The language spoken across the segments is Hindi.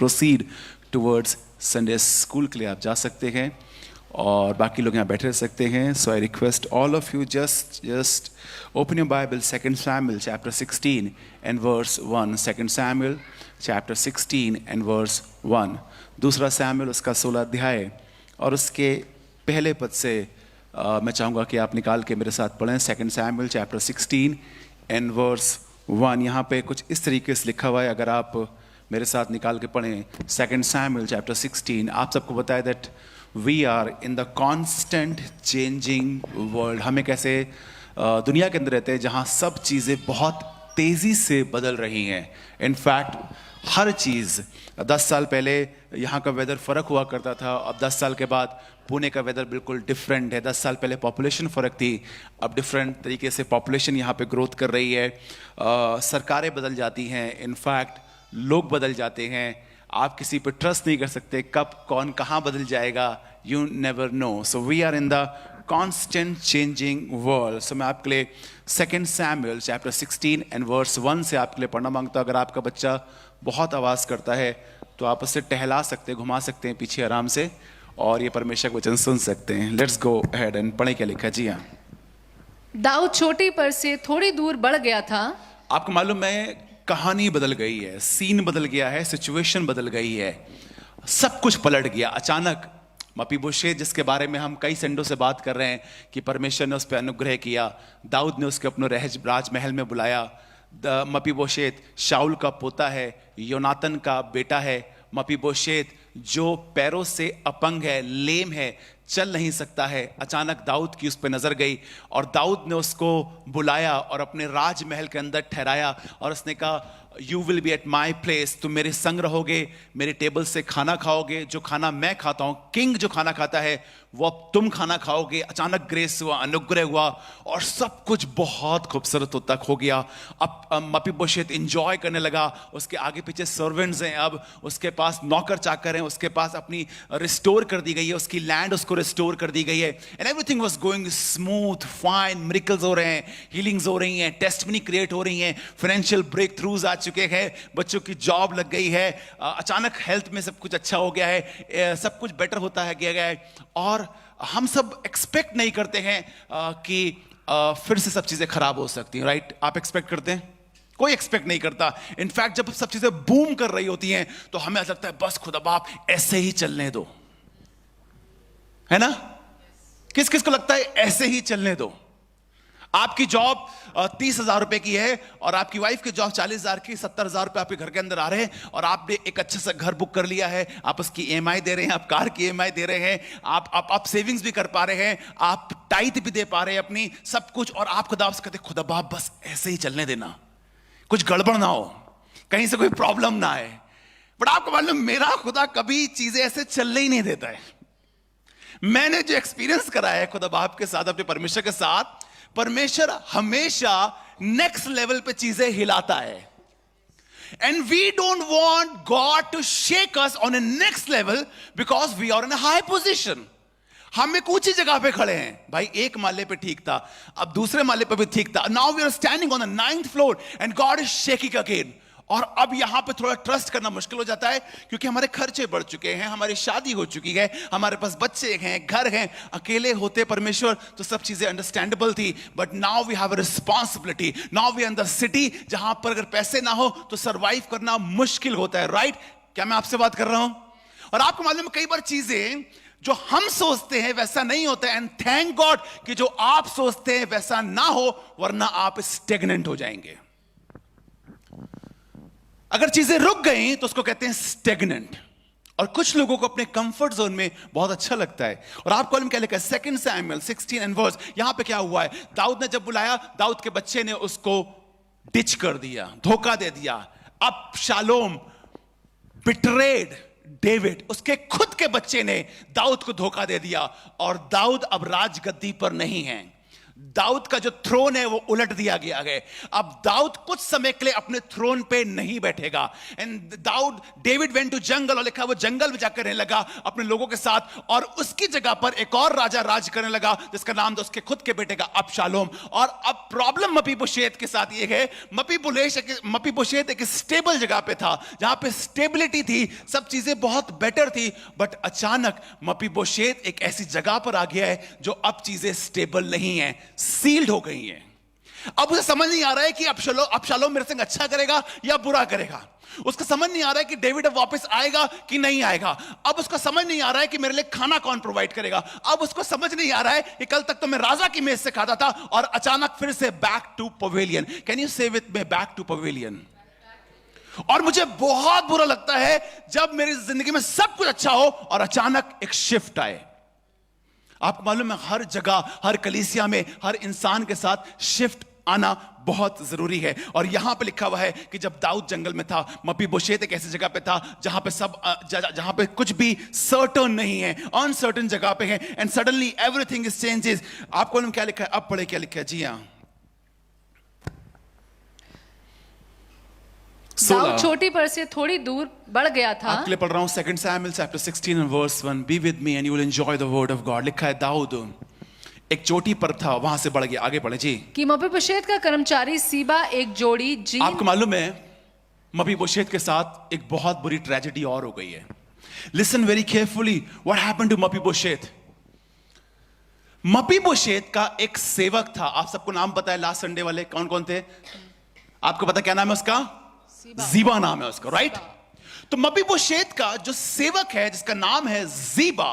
प्रोसीड टुवर्ड्स संडे स्कूल के लिए आप जा सकते हैं और बाकी लोग यहाँ बैठे रह सकते हैं. So I request all of you just open your Bible, 2 Samuel chapter 16 and verse 1. 2 Samuel chapter 16 and verse 1. दूसरा सैमुएल उसका 16 अध्याय और उसके पहले पद से मैं चाहूँगा कि आप निकाल के मेरे साथ पढ़ें. 2 Samuel chapter 16 and verse 1. यहाँ पे कुछ इस तरीके से लिखा हुआ है, अगर आप मेरे साथ निकाल के पढ़ें 2 Samuel chapter 16. आप सबको बताया that we are in the constant changing world. हम एक ऐसे दुनिया के अंदर रहते हैं जहाँ सब चीज़ें बहुत तेज़ी से बदल रही हैं. इनफैक्ट हर चीज़ 10 साल पहले यहाँ का वेदर फ़र्क हुआ करता था, अब 10 साल के बाद पुणे का वेदर बिल्कुल डिफरेंट है. 10 साल पहले पॉपुलेशन फ़र्क थी, अब डिफरेंट तरीके से पॉपुलेशन यहाँ पे ग्रोथ कर रही है. सरकारें बदल जाती हैं, इनफैक्ट लोग बदल जाते हैं. आप किसी पे ट्रस्ट नहीं कर सकते, कब कौन कहाँ बदल जाएगा, you never know. So we are in the constant changing world. So मैं आपके लिए 2 Samuel chapter 16 and verse 1 से आपके लिए पढ़ना मांगता हूँ. अगर आपका बच्चा बहुत आवाज़ करता है तो आप उससे टहला सकते हैं, घुमा सकते हैं पीछे आराम से, और ये परमेश्वर का वचन सुन सकते हैं. लेट्स गो अहेड एंड पढ़े क्या लिखा. जी हाँ. दाऊद चोटी पर से थोड़ी दूर बढ़ गया था. आपको मालूम है कहानी बदल गई है, सीन बदल गया है, सिचुएशन बदल गई है, सब कुछ पलट गया अचानक. मपीबोशेत जिसके बारे में हम कई संडों से बात कर रहे हैं कि परमेश्वर ने उस पर अनुग्रह किया, दाऊद ने उसके अपने राजमहल में बुलाया. मपीबोशेत शाऊल का पोता है, योनातन का बेटा है. मपीबोशेत जो पैरों से अपंग है, लेम है, चल नहीं सकता है. अचानक दाऊद की उस पर नजर गई और दाऊद ने उसको बुलाया और अपने राजमहल के अंदर ठहराया और उसने कहा you will be at my place. तुम मेरे संग रहोगे, मेरे टेबल से खाना खाओगे, जो खाना मैं खाता हूँ, किंग जो खाना खाता है वो अब तुम खाना खाओगे. अचानक ग्रेस हुआ, अनुग्रह हुआ और सब कुछ बहुत खूबसूरत तक हो गया. अब मपीबोशेत एंजॉय करने लगा. उसके आगे पीछे सर्वेंट्स हैं, अब उसके पास नौकर चाकर हैं, उसके पास अपनी रिस्टोर कर दी गई है, उसकी लैंड उसको रिस्टोर कर दी गई है. And everything was going smooth, fine. Miracles हो रहे हैं, हीलिंग्स हो रही हैं, टेस्टमनी क्रिएट हो रही हैं, फाइनेंशियल ब्रेक थ्रूज आ चुके हैं, बच्चों की जॉब लग गई है, अचानक हेल्थ में सब कुछ अच्छा हो गया है, सब कुछ बेटर होता है गया है. और हम सब एक्सपेक्ट नहीं करते हैं कि फिर से सब चीजें खराब हो सकती हैं. राइट? आप एक्सपेक्ट करते हैं? कोई एक्सपेक्ट नहीं करता. इनफैक्ट जब सब चीजें बूम कर रही होती हैं तो हमें ऐसा लगता है बस खुदा बाप ऐसे ही चलने दो, है ना? किस किस को लगता है ऐसे ही चलने दो? आपकी जॉब 30,000 रुपए की है और आपकी वाइफ की जॉब 40,000 की, 70,000 रुपए आपके घर के अंदर आ रहे हैं और आपने एक अच्छा सा घर बुक कर लिया है, आप उसकी EMI दे रहे हैं, आप कार की EMI दे रहे हैं, आप सेविंग्स भी कर पा रहे हैं, आप टाइट भी दे पा रहे हैं अपनी, सब कुछ. और आप खुदा से कहते खुदा बाप बस ऐसे ही चलने देना, कुछ गड़बड़ ना हो, कहीं से कोई प्रॉब्लम ना आए. बट आपको मालूम मेरा खुदा कभी चीजें ऐसे चलने ही नहीं देता है. मैंने जो एक्सपीरियंस करा है खुदा बाप के साथ, अपने परमेश्वर के साथ, परमेश्वर हमेशा नेक्स्ट लेवल पे चीजें हिलाता है. And we don't want God to shake us on a next level because we are in a high position. हम एक ऊंची जगह पे खड़े हैं. भाई एक माले पे ठीक था, अब दूसरे माले पे भी ठीक था. Now we are standing on the 9th floor and God is shaking again. और अब यहां पे थोड़ा ट्रस्ट करना मुश्किल हो जाता है क्योंकि हमारे खर्चे बढ़ चुके हैं, हमारी शादी हो चुकी है, हमारे पास बच्चे हैं, घर हैं. अकेले होते परमेश्वर तो सब चीजें अंडरस्टैंडेबल थी. But now we have a responsibility. Now we are in the city जहां पर अगर पैसे ना हो तो सरवाइव करना मुश्किल होता है. राइट? क्या मैं आपसे बात कर रहा हूं? और आपको मालूम कई बार चीजें जो हम सोचते हैं वैसा नहीं होता है. एंड थैंक गॉड कि जो आप सोचते हैं वैसा ना हो, वरना आप स्टेगनेंट हो जाएंगे. अगर चीजें रुक गई तो उसको कहते हैं स्टेगनेंट. और कुछ लोगों को अपने कंफर्ट जोन में बहुत अच्छा लगता है. और आपको क्या लिखा है 2 Samuel 16 and verse. यहां पे क्या हुआ है? दाऊद ने जब बुलाया, दाऊद के बच्चे ने उसको डिच कर दिया, धोखा दे दिया. अब शालोम बिट्रेड डेविड, उसके खुद के बच्चे ने दाऊद को धोखा दे दिया और दाऊद अब राजगद्दी पर नहीं है. दाऊद का जो थ्रोन है वो उलट दिया गया है। अब दाऊद कुछ समय के लिए अपने थ्रोन पे नहीं बैठेगा। एंड डेविड वेंट टू जंगल, और लिखा वो जंगल में जाकर रहने लगा अपने लोगों के साथ, और उसकी जगह पर एक और राजा राज करने लगा जिसका नाम था उसके खुद के बेटे का अबशालोम। और अब प्रॉब्लम मपीबोशेत के साथ ये है, मपीबोशेत एक स्टेबल जगह पे था, जहां पे स्टेबिलिटी थी, सब चीजें बहुत बेटर थी, बट अचानक मपीबोशेत एक ऐसी जगह पर आ गया है जो अब चीजें स्टेबल नहीं है, सील्ड हो गई हैं। अब उसे समझ नहीं आ रहा है कि अबशालोम मेरे संग अच्छा करेगा या बुरा करेगा। उसको समझ नहीं आ रहा है कि डेविड अब वापस आएगा कि नहीं आएगा। अब उसको समझ नहीं आ रहा है कि मेरे लिए खाना कौन प्रोवाइड करेगा। अब उसको समझ नहीं आ रहा है कि कल तक तो मैं राजा की मेज से खाता था और अचानक फिर से back to pavilion. Can you say with me, back to pavilion. और मुझे बहुत बुरा लगता है जब मेरी जिंदगी में सब कुछ अच्छा हो और अचानक एक शिफ्ट आए। आपको मालूम है, हर जगह, हर कलीसिया में, हर इंसान के साथ शिफ्ट आना बहुत जरूरी है। और यहां पे लिखा हुआ है कि जब दाऊद जंगल में था, मपीबोशेत एक ऐसी जगह पे था जहां पे कुछ भी सर्टन नहीं है, अनसर्टन जगह पे है। And suddenly everything is changes. आपको मालूम क्या लिखा है? अब पढ़े क्या लिखा है? जी हां, दाऊद चोटी पर से थोड़ी दूर बढ़ गया था। आपके लिए पढ़ रहा हूं 2 Samuel chapter 16 and verse 1. Be with me and you will enjoy the word of God. लिखा है दाऊद एक चोटी पर था, वहां से बढ़ गया। आगे पढ़े जी। कि मपीबोशेत का कर्मचारी सीबा एक जोड़ी जीन। आपको मालूम है मपीबोशेत के साथ एक बहुत बुरी ट्रेजेडी और हो गई है। Listen very carefully, what happened to Mephibosheth. Mephibosheth का एक सेवक था। आप सबको नाम पता है लास्ट संडे वाले कौन कौन थे? आपको पता क्या नाम है उसका? जीबा नाम है उसका, राइट? तो मपीबोशेत का जो सेवक है जिसका नाम है जीबा,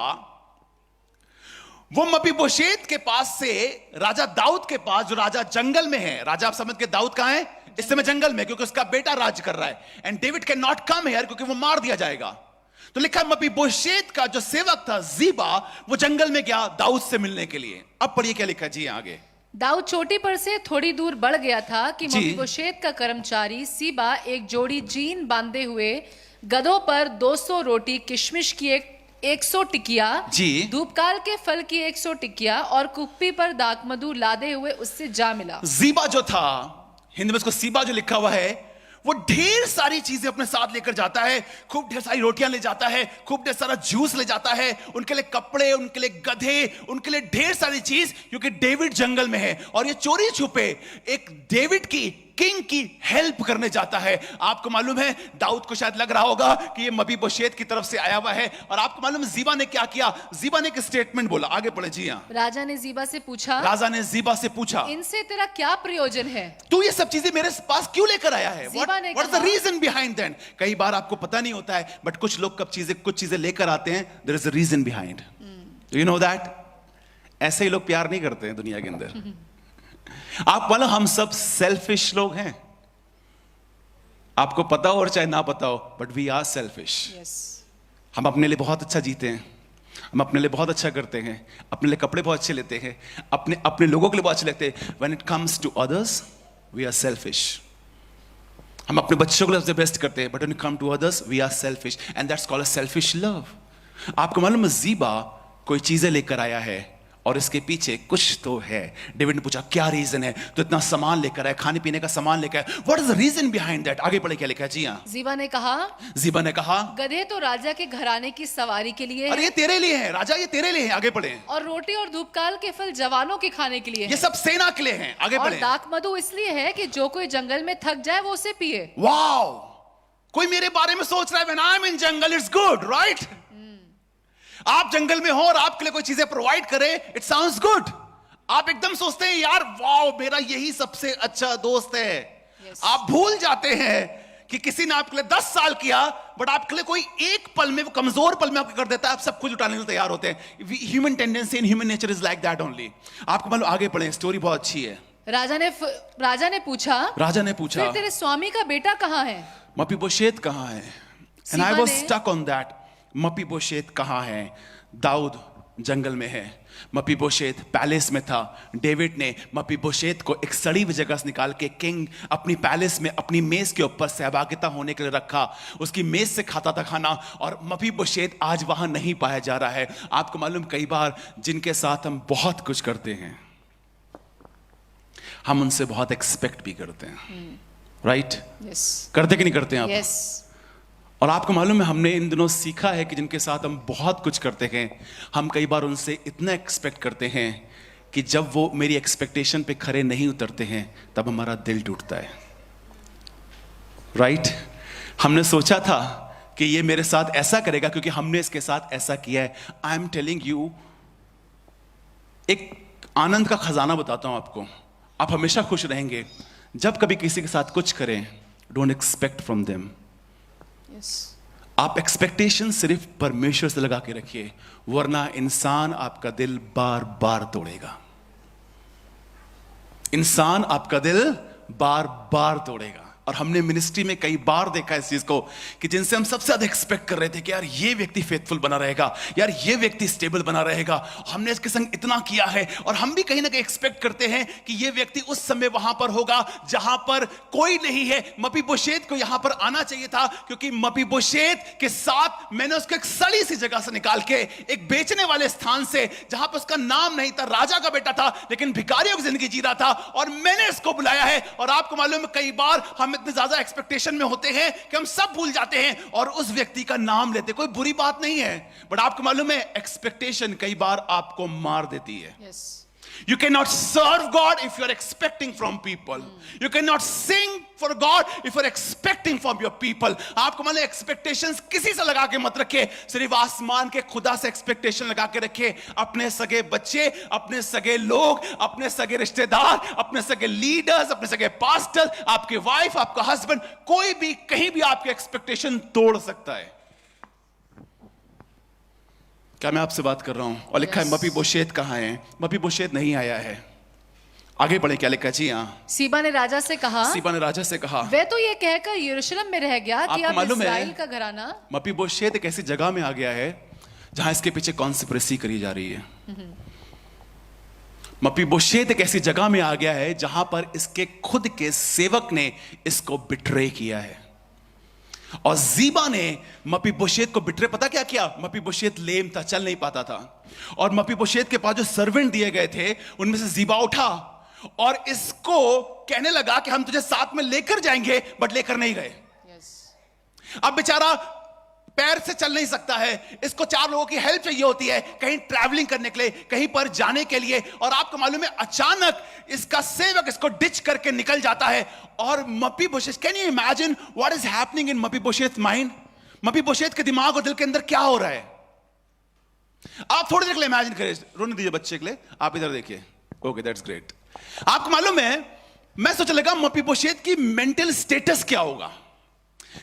वो मपीबोशेत के पास से राजा दाऊद के पास, जो राजा जंगल में है, राजा आप समझ के दाऊद कहां है इस समय? जंगल में, क्योंकि उसका बेटा राज कर रहा है। And David can not come here क्योंकि वो मार दिया जाएगा। तो लिखा मपीबोशेत का जो सेवक था जीबा, वो जंगल में गया दाऊद से मिलने के लिए। अब पढ़िए क्या लिखा जी आगे। दाऊद चोटी पर से थोड़ी दूर बढ़ गया था कि मपीबोशेत का कर्मचारी सीबा एक जोड़ी जीन बांधे हुए गधों पर 200 रोटी, किशमिश की 100 टिकिया, धूपकाल के फल की 100 टिकिया और कुप्पी पर दाखमधु लादे हुए उससे जा मिला। जीबा जो था, हिंदी में उसको सीबा जो लिखा हुआ है, वो ढेर सारी चीजें अपने साथ लेकर जाता है। खूब ढेर सारी रोटियां ले जाता है, खूब ढेर सारा जूस ले जाता है, उनके लिए कपड़े, उनके लिए गधे, उनके लिए ढेर सारी चीज, क्योंकि डेविड जंगल में है। और ये चोरी छुपे एक डेविड की, किंग की हेल्प करने जाता है। आपको मालूम है दाऊद को शायद लग रहा होगा कि ये मपीबोशेत की तरफ से आया हुआ है। और आपको मालूम है जीबा ने क्या किया? जीबा ने एक स्टेटमेंट बोला। आगे पढ़े जी हां। राजा ने जीबा से पूछा, इनसे तेरा क्या प्रयोजन है? तू ये सब चीजें मेरे पास क्यों लेकर आया है? What is the reason behind that? कई बार आपको पता नहीं होता है, बट कुछ लोग कुछ चीजें लेकर आते हैं। There is a reason behind. Do you know that? ऐसे ही लोग प्यार नहीं करते हैं दुनिया के अंदर। आप वाला हम सब सेल्फिश लोग हैं, आपको पता हो और चाहे ना पता हो, बट वी आर सेल्फिश। हम अपने लिए बहुत अच्छा जीते हैं, हम अपने लिए बहुत अच्छा करते हैं, अपने लिए कपड़े बहुत अच्छे लेते हैं, अपने लोगों के लिए बहुत अच्छे लगते हैं। When it comes to others we are selfish. हम अपने बच्चों के लिए बेस्ट करते हैं, but when it come to others we are selfish, and that's called a selfish love. आपको मालूम है जीबा कोई चीजें लेकर आया है और इसके पीछे कुछ तो है। डेविड ने पूछा क्या रीजन है? तो इतना सामान लेकर आया, खाने पीने का सामान लेकर आया। What is the reason behind that? आगे पढ़े क्या लिखा है जी हां। जीबा ने कहा गधे तो राजा के घराने की सवारी के लिए है। अरे ये तेरे लिए है राजा, ये तेरे लिए है। आगे पढ़े। और रोटी और धूपकाल के फल जवानों के खाने के लिए ये सब सेना के लिए हैं। आगे पढ़े। और दाखमधु इसलिए है कि जो कोई जंगल में थक जाए वो उसे पिए। वाओ, कोई मेरे बारे में सोच रहा है, when I am in jungle it's good, right? आप जंगल में हो और आपके लिए कोई चीजें प्रोवाइड करे, इट साउंड्स गुड। आप एकदम सोचते हैं यार वाओ मेरा यही सबसे अच्छा दोस्त है। आप भूल जाते हैं कि किसी ने आपके लिए 10 साल किया, बट आपके लिए कोई एक पल में, वो कमजोर पल में आपको कर देता है, आप सब कुछ उठाने के लिए तैयार होते हैं। Human tendency and human nature is like that only. आपको मालूम, आगे पढ़े, स्टोरी बहुत अच्छी है। राजा ने पूछा फिर तेरे स्वामी का बेटा कहां है? मपीबोशेत कहां है? And I was stuck on that. Mephibosheth कहां है? दाऊद जंगल में है, मपीबोशेत पैलेस में था। डेविड ने मपीबोशेत को एक सड़ी हुई जगह से निकाल के किंग अपनी पैलेस में अपनी मेज के ऊपर सहभागिता होने के लिए रखा। उसकी मेज से खाता था खाना, और मपीबोशेत आज वहां नहीं पाया जा रहा है। आपको मालूम, कई बार जिनके साथ हम बहुत कुछ करते हैं, हम उनसे बहुत एक्सपेक्ट भी करते हैं, राइट? यस करते कि नहीं करते हैं आप? यस और आपको मालूम है, हमने इन दिनों सीखा है कि जिनके साथ हम बहुत कुछ करते हैं, हम कई बार उनसे इतना एक्सपेक्ट करते हैं कि जब वो मेरी एक्सपेक्टेशन पे खरे नहीं उतरते हैं तब हमारा दिल टूटता है, राइट? हमने सोचा था कि ये मेरे साथ ऐसा करेगा क्योंकि हमने इसके साथ ऐसा किया है। आई एम टेलिंग यू, एक आनंद का खजाना बताता हूं आपको, आप हमेशा खुश रहेंगे जब कभी किसी के साथ कुछ करें। Don't expect from them. Yes आप एक्सपेक्टेशन सिर्फ परमेश्वर से लगा के रखिए, वरना इंसान आपका दिल बार बार तोड़ेगा। इंसान आपका दिल बार बार तोड़ेगा। और हमने मिनिस्ट्री में कई बार देखा इस चीज को कि जिनसे हम सबसे ज्यादा एक्सपेक्ट कर रहे थे कि यार ये व्यक्ति फेथफुल बना रहेगा, यार ये व्यक्ति स्टेबल बना रहेगा, हमने इसके संग इतना किया है, और हम भी कहीं ना कहीं एक्सपेक्ट करते हैं कि ये व्यक्ति उस समय वहां पर होगा जहां पर कोई नहीं है। मपीबोशेत को यहां पर आना चाहिए था, क्योंकि मपीबोशेत के साथ मैंने उसको एक सड़ी सी जगह से निकाल के, एक बेचने वाले स्थान से, जहां पर उसका नाम नहीं था, राजा का बेटा था लेकिन भिखारियों की जिंदगी जी रहा था, और मैंने इसको बुलाया है। और आपको मालूम है, कई बार हम इतने ज्यादा एक्सपेक्टेशन में होते हैं कि हम सब भूल जाते हैं और उस व्यक्ति का नाम लेते। कोई बुरी बात नहीं है, बट आपको मालूम है एक्सपेक्टेशन कई बार आपको मार देती है। Yes You cannot serve God if you are expecting from people. You cannot sing for God if you are expecting from your people. आपको मालूम है एक्सपेक्टेशंस किसी से लगा के मत रखिए, सिर्फ आसमान के खुदा से एक्सपेक्टेशन लगा के रखिए। अपने सगे बच्चे, अपने सगे लोग, अपने सगे रिश्तेदार, अपने सगे लीडर्स, अपने सगे पास्टर, आपके वाइफ, आपका हस्बैंड, कोई भी कहीं भी आपके एक्सपेक्टेशन तोड़ सकता है। क्या मैं आपसे बात कर रहा हूं? और लिखा है मपीबोशेत कहां है? मपीबोशेत नहीं आया है। आगे बढ़े, क्या लिखा? जी हाँ। सीबा ने राजा से कहा, सीबा ने राजा से कहा, वह तो ये कहकर यरूशलेम में रह गया कि अब मालूम है, इस्राएल का घराना। मपीबोशेत एक ऐसी जगह में आ गया है जहां इसके पीछे कॉन्स्पिरेसी करी जा रही है। मपीबोशेत एक ऐसी जगह में आ गया है जहां पर इसके खुद के सेवक ने इसको बिट्रे किया है। और जीबा ने मपीबोशेत को बिट्रे, पता क्या किया? मपीबोशेत लेम था, चल नहीं पाता था, और मपीबोशेत के पास जो सर्वेंट दिए गए थे उनमें से जीबा उठा और इसको कहने लगा कि हम तुझे साथ में लेकर जाएंगे, बट लेकर नहीं गए। अब बेचारा पैर से चल नहीं सकता है, इसको 4 लोगों की हेल्प चाहिए होती है कहीं ट्रैवलिंग करने के लिए, कहीं पर जाने के लिए। और आपको मालूम है अचानक इसका सेवक इसको डिच करके निकल जाता है। और Mephibosheth, can you imagine what is happening in Mephibosheth mind? Mephibosheth के दिमाग और दिल के अंदर क्या हो रहा है? आप थोड़ी देर के लिए इमेजिन करिए, रोने दीजिए बच्चे के लिए, आप इधर देखिए। Okay, that's great. आपको मालूम है, मैं सोचने लगा मपीबोशेत की मेंटल स्टेटस क्या होगा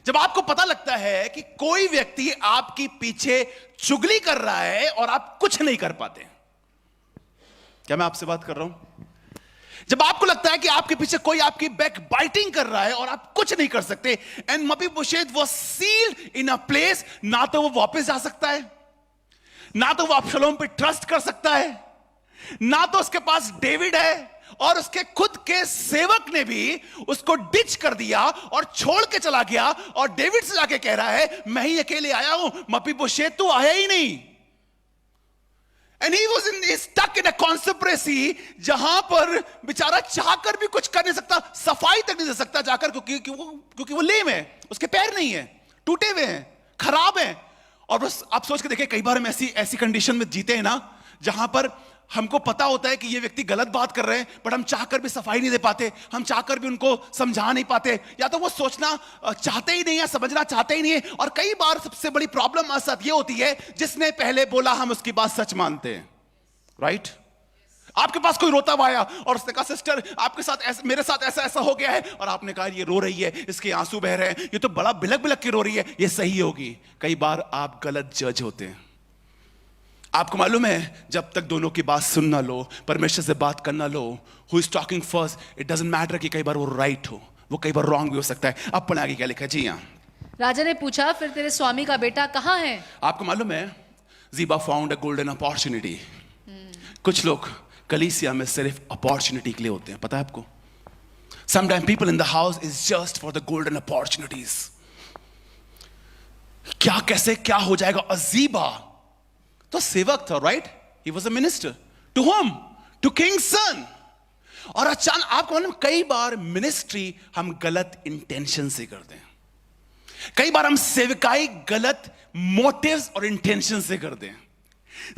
जब आपको पता लगता है कि कोई व्यक्ति आपके पीछे चुगली कर रहा है और आप कुछ नहीं कर पाते। क्या मैं आपसे बात कर रहा हूं? जब आपको लगता है कि आपके पीछे कोई आपकी बैक बाइटिंग कर रहा है और आप कुछ नहीं कर सकते। And Mephibosheth was sealed in a place, ना तो वो वापस जा सकता है, ना तो वो अबशालोम पे ट्रस्ट कर सकता है, ना तो उसके पास डेविड है, और उसके खुद के सेवक ने भी उसको डिच कर दिया और छोड़ के चला गया। और डेविड से जाके कह रहा है मैं ही अकेले आया हूं, मपीबोशेत तो आया ही नहीं। And he was stuck in a conspiracy, जहां पर बेचारा चाहकर भी कुछ कर नहीं सकता, सफाई तक नहीं दे सकता जाकर, क्योंकि वो लेम है, उसके पैर नहीं है, टूटे हुए हैं, खराब हैं। और बस आप सोच के देखिए, कई बार हम ऐसी कंडीशन में जीते हैं ना, जहां पर हमको पता होता है कि ये व्यक्ति गलत बात कर रहे हैं, बट हम चाहकर भी सफाई नहीं दे पाते, हम चाहकर भी उनको समझा नहीं पाते, या तो वो सोचना चाहते ही नहीं है, समझना चाहते ही नहीं है। और कई बार सबसे बड़ी प्रॉब्लम हमारे साथ ये होती है, जिसने पहले बोला हम उसकी बात सच मानते हैं, राइट? आपके पास कोई रोता हुआ आया और उसने कहा सिस्टर आपके साथ ऐसा, मेरे साथ ऐसा ऐसा हो गया है, और आपने कहा ये रो रही है, इसके आंसू बह रहे हैं, ये तो बड़ा बिलक बिलक के रो रही है, ये सही होगी। कई बार आप गलत जज होते हैं। आपको मालूम है, जब तक दोनों की बात सुन ना लो, परमेश्वर से बात करना लो, who is talking first, it doesn't matter कि कई बार वो राइट हो, वो कई बार रॉन्ग भी हो सकता है। अब पढ़े आगे क्या लिखा है? जी हाँ। राजा ने पूछा फिर तेरे स्वामी का बेटा कहाँ है? आपको मालूम है, जीबा फाउंड अ गोल्डन अपॉर्चुनिटी। कुछ लोग कलीसिया में सिर्फ अपॉर्चुनिटी के लिए होते हैं, पता है आपको? Sometime people in the house is just for the golden opportunities. क्या कैसे क्या हो जाएगा? अजीबा तो सेवक था, right? He was a minister to home, to king's son. और अचानक आपको मालूम, कई बार मिनिस्ट्री हम गलत इंटेंशन से करते हैं, कई बार हम सेवकाई गलत मोटिव्स और इंटेंशन से करते हैं।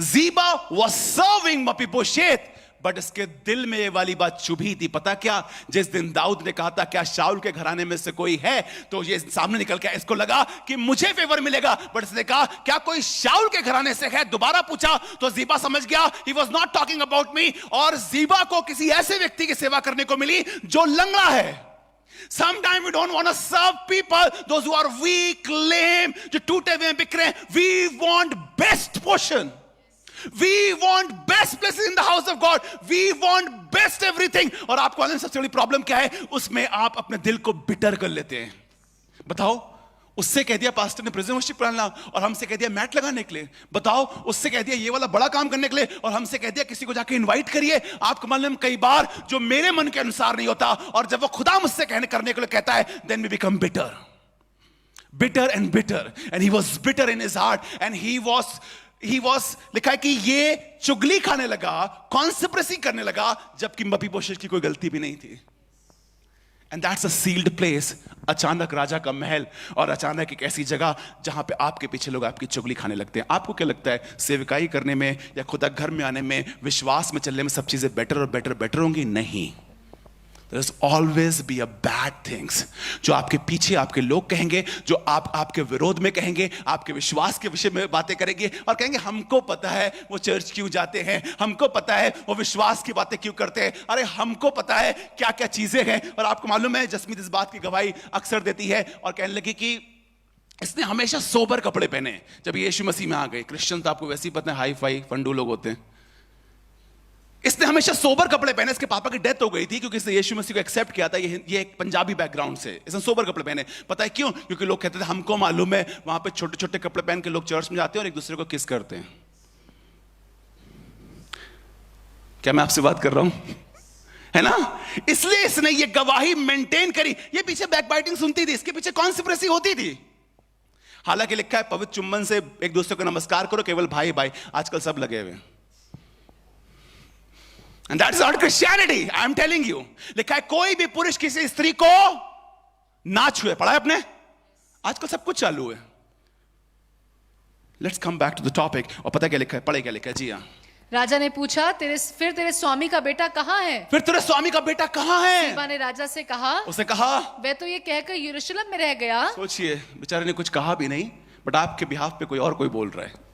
ज़ीबा वाज सर्विंग मपीबोशेत, बट इसके दिल में ये वाली बात चुभी थी। पता क्या, जिस दिन दाऊद ने कहा था क्या शाऊल के घराने में से कोई है, तो ये सामने निकल के इसको लगा कि मुझे फेवर मिलेगा, बट इसने कहा क्या कोई शाऊल के घराने से है। दोबारा पूछा तो ज़ीबा समझ गया he was not talking about me, और ज़ीबा को किसी ऐसे व्यक्ति की सेवा करने को मिली जो लंगड़ा है। Sometimes we don't want to serve people, those who are weak, lame, जो टूटे हुए बिखरे। We want best portion. We want best places in the house of God. We want best everything. और आपको मालूम सबसे बड़ी प्रॉब्लम क्या है, उसमें आप अपने दिल को बिटर कर लेते हैं। बताओ, उससे कह दिया पास्टर ने प्रेजेंट वर्शिप करना, और हमसे कह दिया मैट लगाने के लिए। बताओ, उससे कह दिया ये वाला बड़ा काम करने के लिए, और हमसे कह दिया किसी को जाके इनवाइट करिए। आपको मालूम कई बार जो मेरे मन के अनुसार नहीं होता, और जब वो खुदा मुझसे करने के लिए कहता है, then we become bitter. Bitter and bitter. And he was bitter in his heart. And he was लिखा है कि ये चुगली खाने लगा, कॉन्स्पिरेसी करने लगा, जबकि मपीबोशेत की कोई गलती भी नहीं थी। And that's a sealed place. अचानक राजा का महल, और अचानक एक ऐसी जगह जहां पे आपके पीछे लोग आपकी चुगली खाने लगते हैं। आपको क्या लगता है, सेवकाई करने में या खुदा घर में आने में, विश्वास में चलने में सब चीजें बेटर और बेटर बेटर होंगी? नहीं। There is always be a bad things. जो आपके पीछे आपके लोग कहेंगे, जो आपके विरोध में कहेंगे, आपके विश्वास के विषय में बातें करेंगे, और कहेंगे हमको पता है वो चर्च क्यों जाते हैं, हमको पता है वो विश्वास की बातें क्यों करते हैं, अरे हमको पता है क्या क्या चीजें हैं। और आपको मालूम है, जसमीत इस बात की गवाही अक्सर देती है और कहने लगी कि इसने हमेशा सोबर कपड़े पहने। जब यीशु मसीह में आ गए, क्रिश्चियन तो आपको वैसे ही पता है हाई फाई फंडू लोग होते हैं, इसने हमेशा सोबर कपड़े पहने। इसके पापा की डेथ हो गई थी क्योंकि इसने यीशु मसीह को एक्सेप्ट किया था। ये एक पंजाबी बैकग्राउंड से, इसने सोबर कपड़े पहने। पता है क्यों? क्योंकि लोग कहते थे हमको मालूम है वहां पे छोटे छोटे कपड़े पहन के लोग चर्च में जाते हैं और एक दूसरे को किस करते हैं। क्या मैं आपसे बात कर रहा हूं? है ना? इसलिए इसने ये गवाही मेंटेन करी। ये पीछे बैकबाइटिंग सुनती थी, इसके पीछे कॉन्स्पिरेसी होती थी। हालांकि लिखा है पवित्र चुम्बन से एक दूसरे को नमस्कार करो, केवल भाई भाई। आजकल सब लगे हुए। And that is not Christianity, I am telling you. लिखा है कोई भी पुरुष किसी स्त्री को ना छुए। पढ़ा है आपने? आजकल सब कुछ चालू है। Let's come back to the topic. और पता क्या लिखा है? पढ़े क्या लिखा है? जी हाँ। राजा ने पूछा फिर तेरे स्वामी का बेटा कहाँ है? फिर तेरे स्वामी का बेटा कहाँ है? ज़ीबा ने राजा से कहा, उसने कहा वह तो ये कहकर यरूशलेम में रह गया। सोचिए, बेचारे ने कुछ कहा भी नहीं, बट आपके बिहाफ पे कोई बोल रहा है।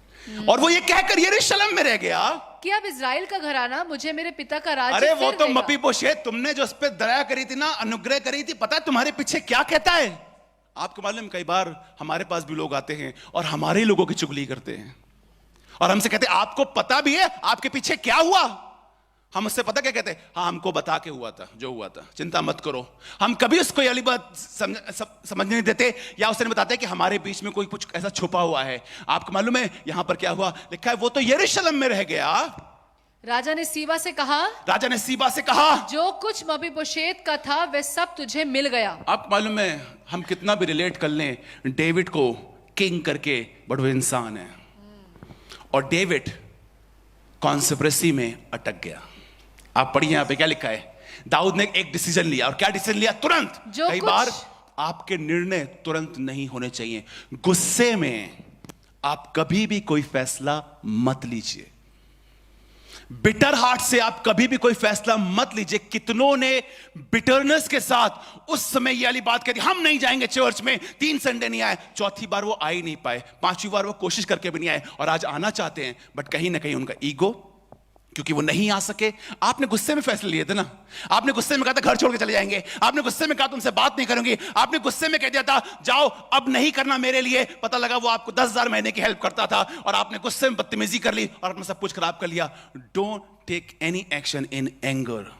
और वो ये कहकर यरूशलेम में रह गया कि अब इजराइल का घराना मुझे मेरे पिता का राज्य अरे वो फिर तो देगा। मपीबोशेत, तुमने जो उस पे दया करी थी ना, अनुग्रह करी थी, पता है तुम्हारे पीछे क्या कहता है? आपको मालूम, कई बार हमारे पास भी लोग आते हैं और हमारे लोगों की चुगली करते हैं और हमसे कहते हैं आपको पता भी है आपके पीछे क्या हुआ? हम उससे पता क्या कहते हैं? हाँ, हमको बता के हुआ था जो हुआ था, चिंता मत करो। हम कभी उसको ये वाली बात समझने नहीं देते, या उसने बताते हैं कि हमारे बीच में कोई कुछ ऐसा छुपा हुआ है। आपको मालूम है यहां पर क्या हुआ? लिखा है वो तो यरूशलेम में रह गया। राजा ने सीबा से कहा, जो कुछ मपीबोशेत का था वह सब तुझे मिल गया। आपको मालूम है, हम कितना भी रिलेट कर लें डेविड को किंग करके, बट वो इंसान है और डेविड कॉन्स्पिरेसी में अटक गया। आप पढ़िए यहां पे क्या लिखा है। दाऊद ने एक डिसीजन लिया, और क्या डिसीजन लिया? तुरंत। कई बार आपके निर्णय तुरंत नहीं होने चाहिए। गुस्से में आप कभी भी कोई फैसला मत लीजिए। बिटर हार्ट से आप कभी भी कोई फैसला मत लीजिए। कितनों ने बिटरनेस के साथ उस समय ये वाली बात कहती, हम नहीं जाएंगे चर्च में, 3 संडे नहीं आए, चौथी बार वो आ ही नहीं पाए, 5वीं बार वो कोशिश करके भी नहीं आए, और आज आना चाहते हैं बट कहीं ना कहीं उनका ईगो, क्योंकि वो नहीं आ सके। आपने गुस्से में फैसले लिए थे ना, आपने गुस्से में कहा था घर छोड़ के चले जाएंगे, आपने गुस्से में कहा तुमसे बात नहीं करूंगी, आपने गुस्से में कह दिया था जाओ अब नहीं करना मेरे लिए। पता लगा वो आपको 10,000 महीने की हेल्प करता था, और आपने गुस्से में बदतमीजी कर ली और अपना सब कुछ खराब कर लिया। Don't take any action in anger.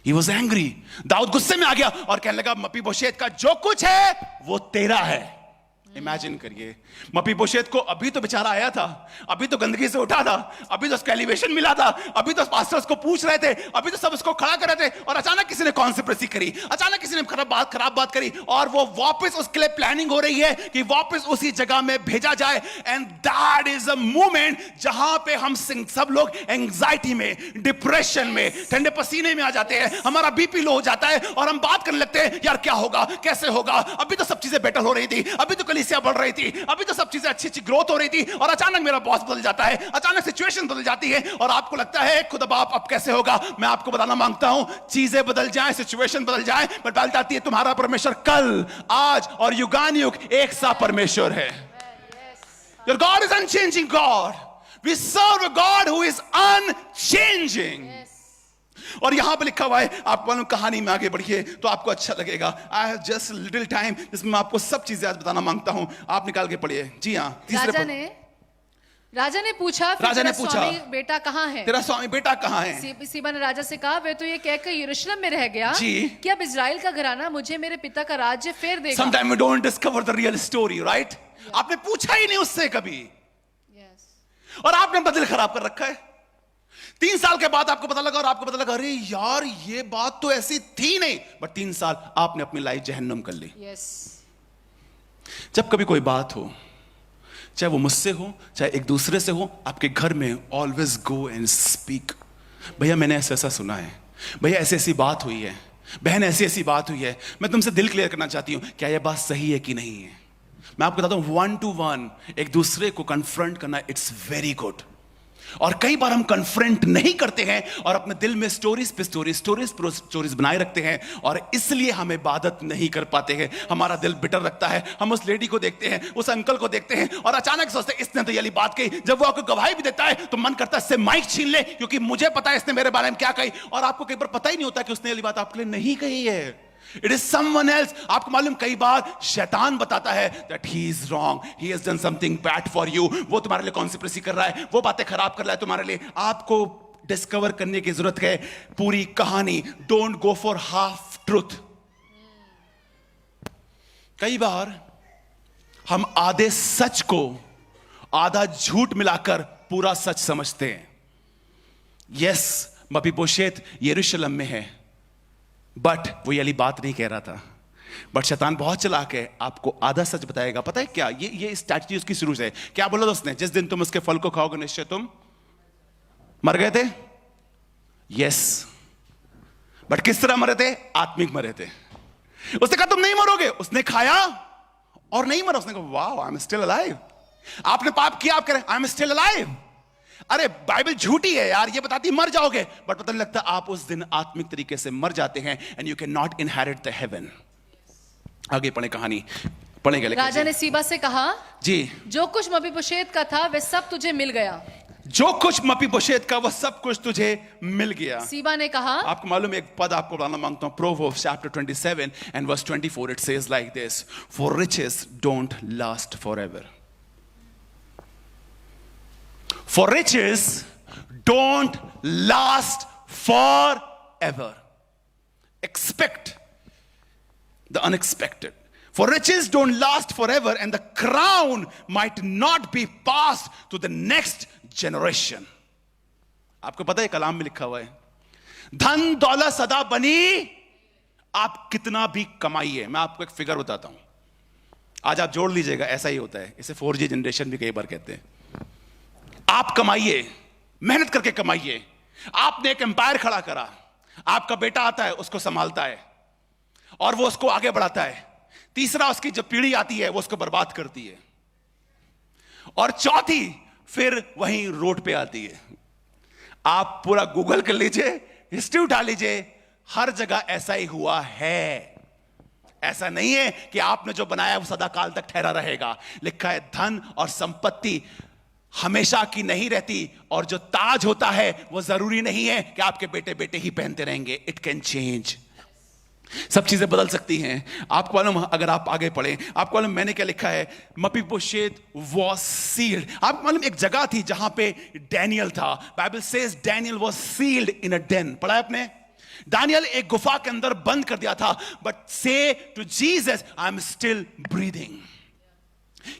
He was angry. दाऊद गुस्से में आ गया और कहने लगा मपीबोशेत का जो कुछ है वो तेरा है। इमेजिन करिए, मपीबोशेत को अभी तो बेचारा आया था, अभी तो गंदगी से उठा था, अभी तो उसको एलिवेशन मिला था, अभी तो पास्टर्स को पूछ रहे थे, अभी तो सब उसको खड़ा कर रहे थे, और अचानक किसी ने कॉन्स्पिरेसी करी, अचानक किसी ने खराब बात करी, और वो वापस उसके लिए प्लानिंग हो रही है कि वापस उसी जगह में भेजा जाए। And that is a moment जहां पे हम सब लोग एंजाइटी में, डिप्रेशन में, ठंडे पसीने में आ जाते हैं, हमारा बीपी लो हो जाता है, और हम बात करने लगते हैं, यार क्या होगा, कैसे होगा, अभी तो सब चीजें बेटर हो रही थी, अभी तो कलीसिया बढ़ रही थी, अभी तो सब चीजें अच्छी अच्छी ग्रोथ हो रही थी, और अचानक मेरा बॉस बदल जाता है, अचानक सिचुएशन बदल जाती है, और आपको लगता है खुदा बाप अब कैसे होगा। मैं आपको बताना मांगता हूं, चीजें बदल जाएं, सिचुएशन बदल जाए, बट बात आती है तुम्हारा परमेश्वर कल, आज और युगानुयुग एक सा परमेश्वर है। Your God is unchanging God. We serve a God who is unchanging. और यहां पे लिखा हुआ है, आप मालूम कहानी में आगे बढ़िए तो आपको अच्छा लगेगा। I have just little time जिसमें मैं आपको सब चीजें आज बताना मांगता हूं, आप निकाल के पढ़िए। जी हाँ, राजा ने पूछा, स्वामी बेटा कहाँ है? तेरा स्वामी बेटा कहाँ है? सीबा ने राजा से कहा, वे तो ये कहकर यरूशलेम में रह गया कि अब इजराइल का घराना मुझे मेरे पिता का राज्य फेर देगा। Sometimes we don't discover the real story, right? आपने पूछा ही नहीं उससे कभी, और आपने अपना दिल खराब कर रखा है। 3 साल के बाद आपको पता लगा, और आपको पता लगा, अरे यार ये बात तो ऐसी थी नहीं, बट 3 साल आपने अपनी लाइफ जहन्नम कर ली। जब कभी कोई बात हो, चाहे वो मुझसे हो, चाहे एक दूसरे से हो, आपके घर में ऑलवेज गो एंड स्पीक। भैया मैंने ऐसा ऐसा सुना है, भैया ऐसी ऐसी बात हुई है, बहन ऐसी ऐसी बात हुई है, मैं तुमसे दिल क्लियर करना चाहती हूं, क्या यह बात सही है कि नहीं है। मैं आपको बताता हूं, 1 to 1 एक दूसरे को कन्फ्रंट करना, इट्स वेरी गुड। और कई बार हम कन्फ्रंट नहीं करते हैं और अपने दिल में स्टोरीज पे स्टोरीज बनाए रखते हैं, और इसलिए हम इबादत नहीं कर पाते हैं। हमारा दिल बिटर रखता है। हम उस लेडी को देखते हैं, उस अंकल को देखते हैं, और अचानक सोचते हैं इसने तो ये बात कही। जब वो आपको गवाही भी देता है तो मन करता है इससे माइक छीन ले, क्योंकि मुझे पता है इसने मेरे बारे में क्या कही, और आपको कई बार पता ही नहीं होता कि उसने ये बात आपके लिए नहीं कही है। It is someone else. आपको मालूम, कई बार शैतान बताता है that he is wrong, he has done something bad for you. वो तुम्हारे लिए कॉन्स्पिरेसी कर रहा है, वो बातें खराब कर रहा है तुम्हारे लिए। आपको डिस्कवर करने की जरूरत है पूरी कहानी। Don't go for half truth. कई बार हम आधे सच को आधा झूठ मिलाकर पूरा सच समझते हैं। यस, मपीबोशेत यरूशलेम में है, बट वो ये वाली बात नहीं कह रहा था। बट शैतान बहुत चालाक है, आपको आधा सच बताएगा। पता है क्या, ये स्ट्रैटेजी उसकी शुरू से। क्या बोला उसने, जिस दिन तुम उसके फल को खाओगे निश्चय तुम मर गए थे। यस, बट किस तरह मरे थे? आत्मिक मरे थे। उसने कहा तुम नहीं मरोगे, उसने खाया और नहीं मरा। उसने कहा wow, I am still alive. आपने पाप किया, आप कह रहे आई एम स्टिल अलाइव। अरे बाइबल झूठी है यार, ये बताती मर जाओगे, बट पता नहीं लगता आप उस दिन आत्मिक तरीके से मर जाते हैं, and you can not inherit the haven. आगे पढ़े कहानी, पढ़ेंगे। राजा ने सीबा से कहा, जी जो कुछ मपीबोशेत का था वह सब तुझे मिल गया। जो कुछ मपीबोशेत का वह सब कुछ तुझे मिल गया। सीबा ने कहा, आपको मालूम, एक पद आपको बताना मांगता हूं, proverbs chapter 27 and verse 24, it says like this, for riches don't last forever. For riches don't last forever. Expect the unexpected. For riches don't last forever, and the crown might not be passed to the next generation. आपको पता है कलाम में लिखा हुआ है, धन दौलत सदा बनी, आप कितना भी कमाइए। मैं आपको एक फिगर बताता हूं, आज आप जोड़ लीजिएगा, ऐसा ही होता है। इसे 4G जनरेशन भी कई बार कहते हैं। आप कमाइए, मेहनत करके कमाइए। आपने एक एम्पायर खड़ा करा, आपका बेटा आता है, उसको संभालता है और वो उसको आगे बढ़ाता है। तीसरा, उसकी जब पीढ़ी आती है वो उसको बर्बाद करती है, और चौथी फिर वहीं रोड पे आती है। आप पूरा गूगल कर लीजिए, हिस्ट्री उठा लीजिए, हर जगह ऐसा ही हुआ है। ऐसा नहीं है कि आपने जो बनाया वो सदा काल तक ठहरा रहेगा। लिखा है धन और संपत्ति हमेशा की नहीं रहती, और जो ताज होता है वो जरूरी नहीं है कि आपके बेटे बेटे ही पहनते रहेंगे। इट कैन चेंज, सब चीजें बदल सकती हैं। आपको मालूम, अगर आप आगे पढ़ें, आपको मालूम मैंने क्या लिखा है, मपीबोशेत वाज सील्ड। आपको मालूम एक जगह थी जहां पे डैनियल था। Bible says Daniel was sealed in a den. पढ़ा है आपने? दानियल एक गुफा के अंदर बंद कर दिया था, but say to Jesus I am still breathing.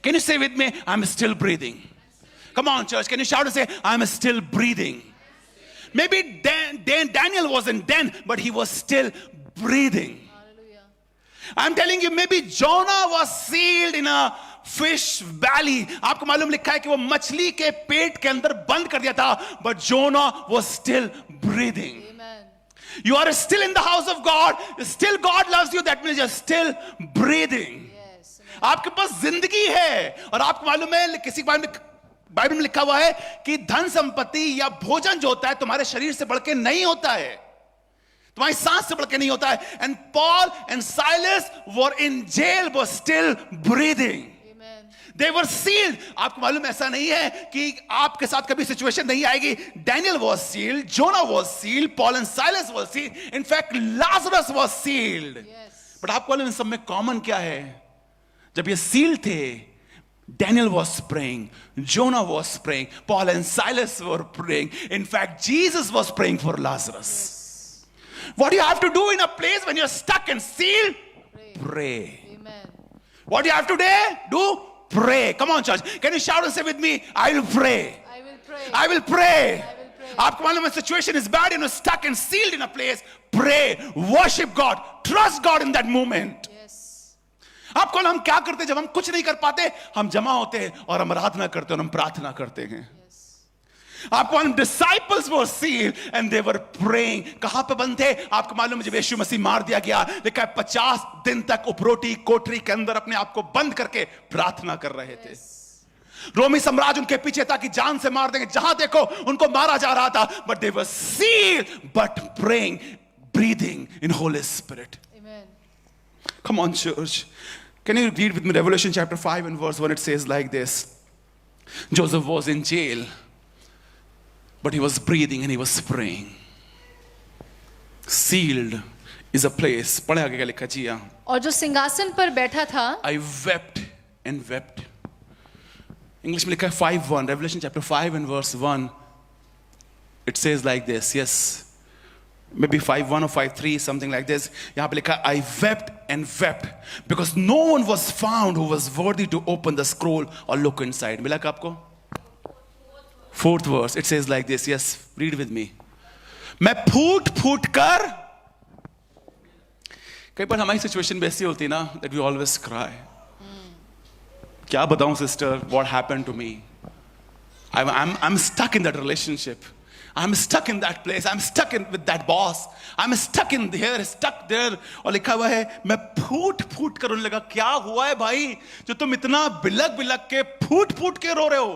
Can you say with me, I'm still breathing? Come on, church. Can you shout and say, I'm still breathing? Maybe Daniel wasn't then, but he was still breathing. Hallelujah. I'm telling you, maybe Jonah was sealed in a fish valley. आपको मालूम लिखा है कि वो मछली के पेट के अंदर बंद कर दिया था, but Jonah was still breathing. Amen. You are still in the house of God. Still God loves you. That means you're still breathing. Yes. आपके पास जिंदगी है, और आपको मालूम है किसी बाइबल में लिखा हुआ है कि धन संपत्ति या भोजन जो होता है तुम्हारे शरीर से बढ़ के नहीं होता है, तुम्हारी सांस से बढ़ के नहीं होता है. And Paul and Silas were in jail, but still breathing. Amen. They were sealed. आपको मालूम ऐसा नहीं है कि आपके साथ कभी सिचुएशन नहीं आएगी. Daniel was sealed, Jonah was sealed, Paul and Silas was sealed. In fact, Lazarus was sealed. Yes. But आपको मालूम इन सब में कॉमन क्या है? जब ये सील थे, Daniel was praying, Jonah was praying, Paul and Silas were praying. In fact, Jesus was praying for Lazarus. What do you have to do in a place when you're stuck and sealed? Pray. Amen. What do you have to do? Pray. Come on, church. Can you shout and say with me, I will pray. I will pray. I will pray. I will pray. आपको मालूम है situation is bad and you're stuck and sealed in a place. Pray. Worship God. Trust God in that moment. Yes. आपको हम क्या करते हैं जब हम कुछ नहीं कर पाते? हम जमा होते हैं और हम आराधना करते हैं और हम प्रार्थना करते हैं. आपको हम disciples were sealed and they were praying. कहां पे बंद थे? आपको मालूम है जब यीशु मसीह मार दिया गया, लिखा है 50 दिन तक उपरोटी कोठरी के अंदर अपने आप को बंद करके प्रार्थना कर रहे थे. रोमी साम्राज्य उनके पीछे था कि जान से मार देंगे, जहां देखो उनको मारा जा रहा था. But they were sealed but praying, breathing in Holy Spirit. Amen. Come on, church. Can you read with me Revelation chapter 5 and verse 1? It says like this. Joseph was in jail, but he was breathing and he was praying. Sealed is a place. पढ़े आगे क्या लिखा जी? और जो सिंहासन पर बैठा था, I wept and wept. English में लिखा है 5:1. Revelation chapter 5 and verse 1. It says like this. Yes. Maybe 5:1 or 5:3, something like this. यहाँ पे लिखा, I wept and wept because no one was found who was worthy to open the scroll or look inside. मिला क्या आपको? 4th verse. It says like this. Yes, read with me. मैं फूट फूट कर, कई बार हमारी सिचुएशन भी ऐसी होती है ना, that we always cry. क्या बताऊं sister, what happened to me? I'm stuck in that relationship. I'm stuck in that place. I'm stuck with that boss. I'm stuck in here, stuck there. और लिखा हुआ है मैं फूट फूट कर रोने लगा. क्या हुआ है भाई जो तुम इतना बिलक बिलक के फूट फूट के रो रहे हो?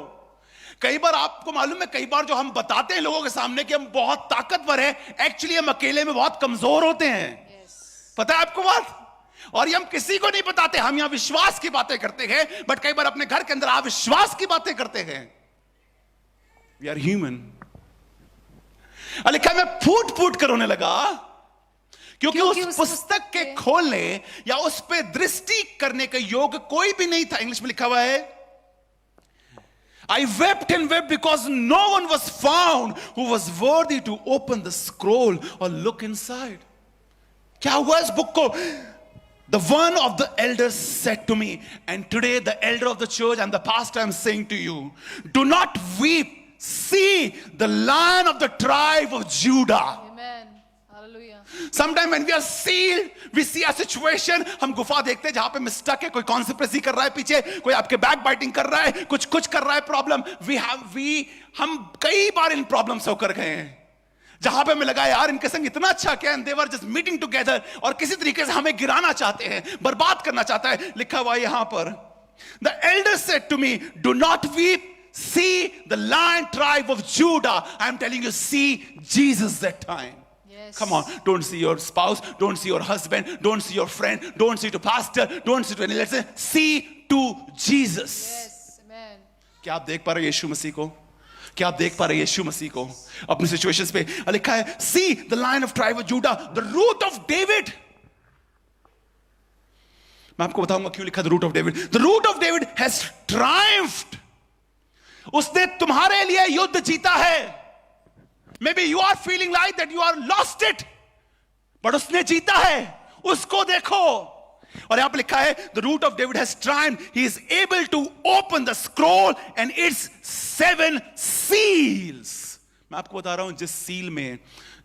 कई बार आपको मालूम है, कई बार जो हम बताते हैं लोगों के सामने कि हम बहुत ताकतवर हैं, एक्चुअली हम अकेले में बहुत कमजोर होते हैं. पता है आपको बात? और ये हम किसी को नहीं बताते. हम यहां विश्वास की बातें करते हैं, बट कई बार अपने घर के अंदर अविश्वास की बातें करते हैं. We are human. लिखा मैं फूट फूट कर रोने लगा क्योंकि उस पुस्तक के खोलने या उस पे दृष्टि करने का योग कोई भी नहीं था. इंग्लिश में लिखा हुआ है I wept and wept because no one was found who was worthy to open the scroll or look inside. क्या हुआ इस बुक को? The one of the elders said to me, and today the elder of the church and the pastor I'm saying to you, do not weep. See the Lion of the tribe of Judah. Amen. Hallelujah. Sometimes when we are sealed, we see a situation. हम गुफा देखते हैं जहां पे मिस्टक है, कोई कॉन्स्पिरेसी कर रहा है पीछे, कोई आपके बैक बाइटिंग कर रहा है, कुछ कर रहा है प्रॉब्लम. हम कई बार इन प्रॉब्लम से होकर गए हैं जहां पे हमें लगा यार इनके संग इतना अच्छा क्या, and they were just meeting together, और किसी तरीके से हमें गिराना चाहते हैं, बर्बाद करना चाहता है. लिखा हुआ यहां पर, the elder said to me, do not weep. See the Lion tribe of Judah. I am telling you, see Jesus that time. Yes. Come on, don't see your spouse, don't see your husband, don't see your friend, don't see to pastor, don't see to any. Let's say, see to Jesus. Yes. Amen. क्या आप देख पा रहे हैं यीशु मसीह को? क्या आप देख पा रहे हैं यीशु मसीह को अपनी सिचुएशंस पे? लिखा है, see the Lion of tribe of Judah, the root of David. मैं आपको बताऊंगा क्यों लिखा the root of David. The root of David has triumphed. उसने तुम्हारे लिए युद्ध जीता है. Maybe you are feeling like that you are lost it, but उसने जीता है. उसको देखो. और यहां पर लिखा है the root of David has triumphed, he is able to open the scroll and it's 7 seals. मैं आपको बता रहा हूं जिस सील में,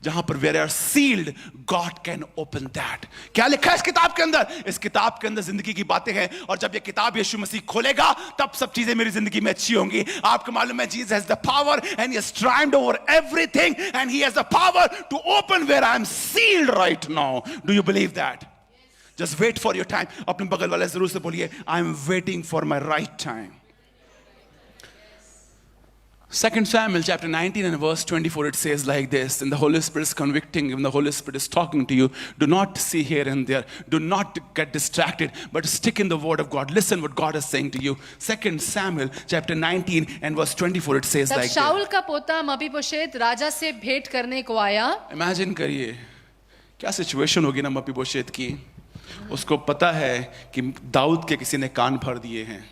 जहां पर where are sealed, God can open that. क्या लिखा है इस किताब के अंदर? इस किताब के अंदर जिंदगी की बातें हैं, और जब ये किताब यीशु मसीह खोलेगा तब सब चीजें मेरी जिंदगी में अच्छी होंगी। आपको मालूम है Jesus has the power and he has triumphed over everything and he has the power to open where I am sealed right now. Do you believe that? Just wait for your time. अपने बगल वाले जरूर से बोलिए, I am waiting for my right time. 2 Samuel chapter 19 and verse 24, it says like this, and the Holy Spirit is convicting, when the Holy Spirit is talking to you, do not see here and there, do not get distracted, but stick in the word of God. Listen what God is saying to you. 2 Samuel chapter 19 and verse 24, it says like this. शाऊल का पोता मपीबोशेत राजा से भेंट करने को आया। Imagine करिए क्या सिचुएशन होगी ना मपीबोशेत की। उसको पता है कि दाऊद के किसी ने कान भर दिए हैं,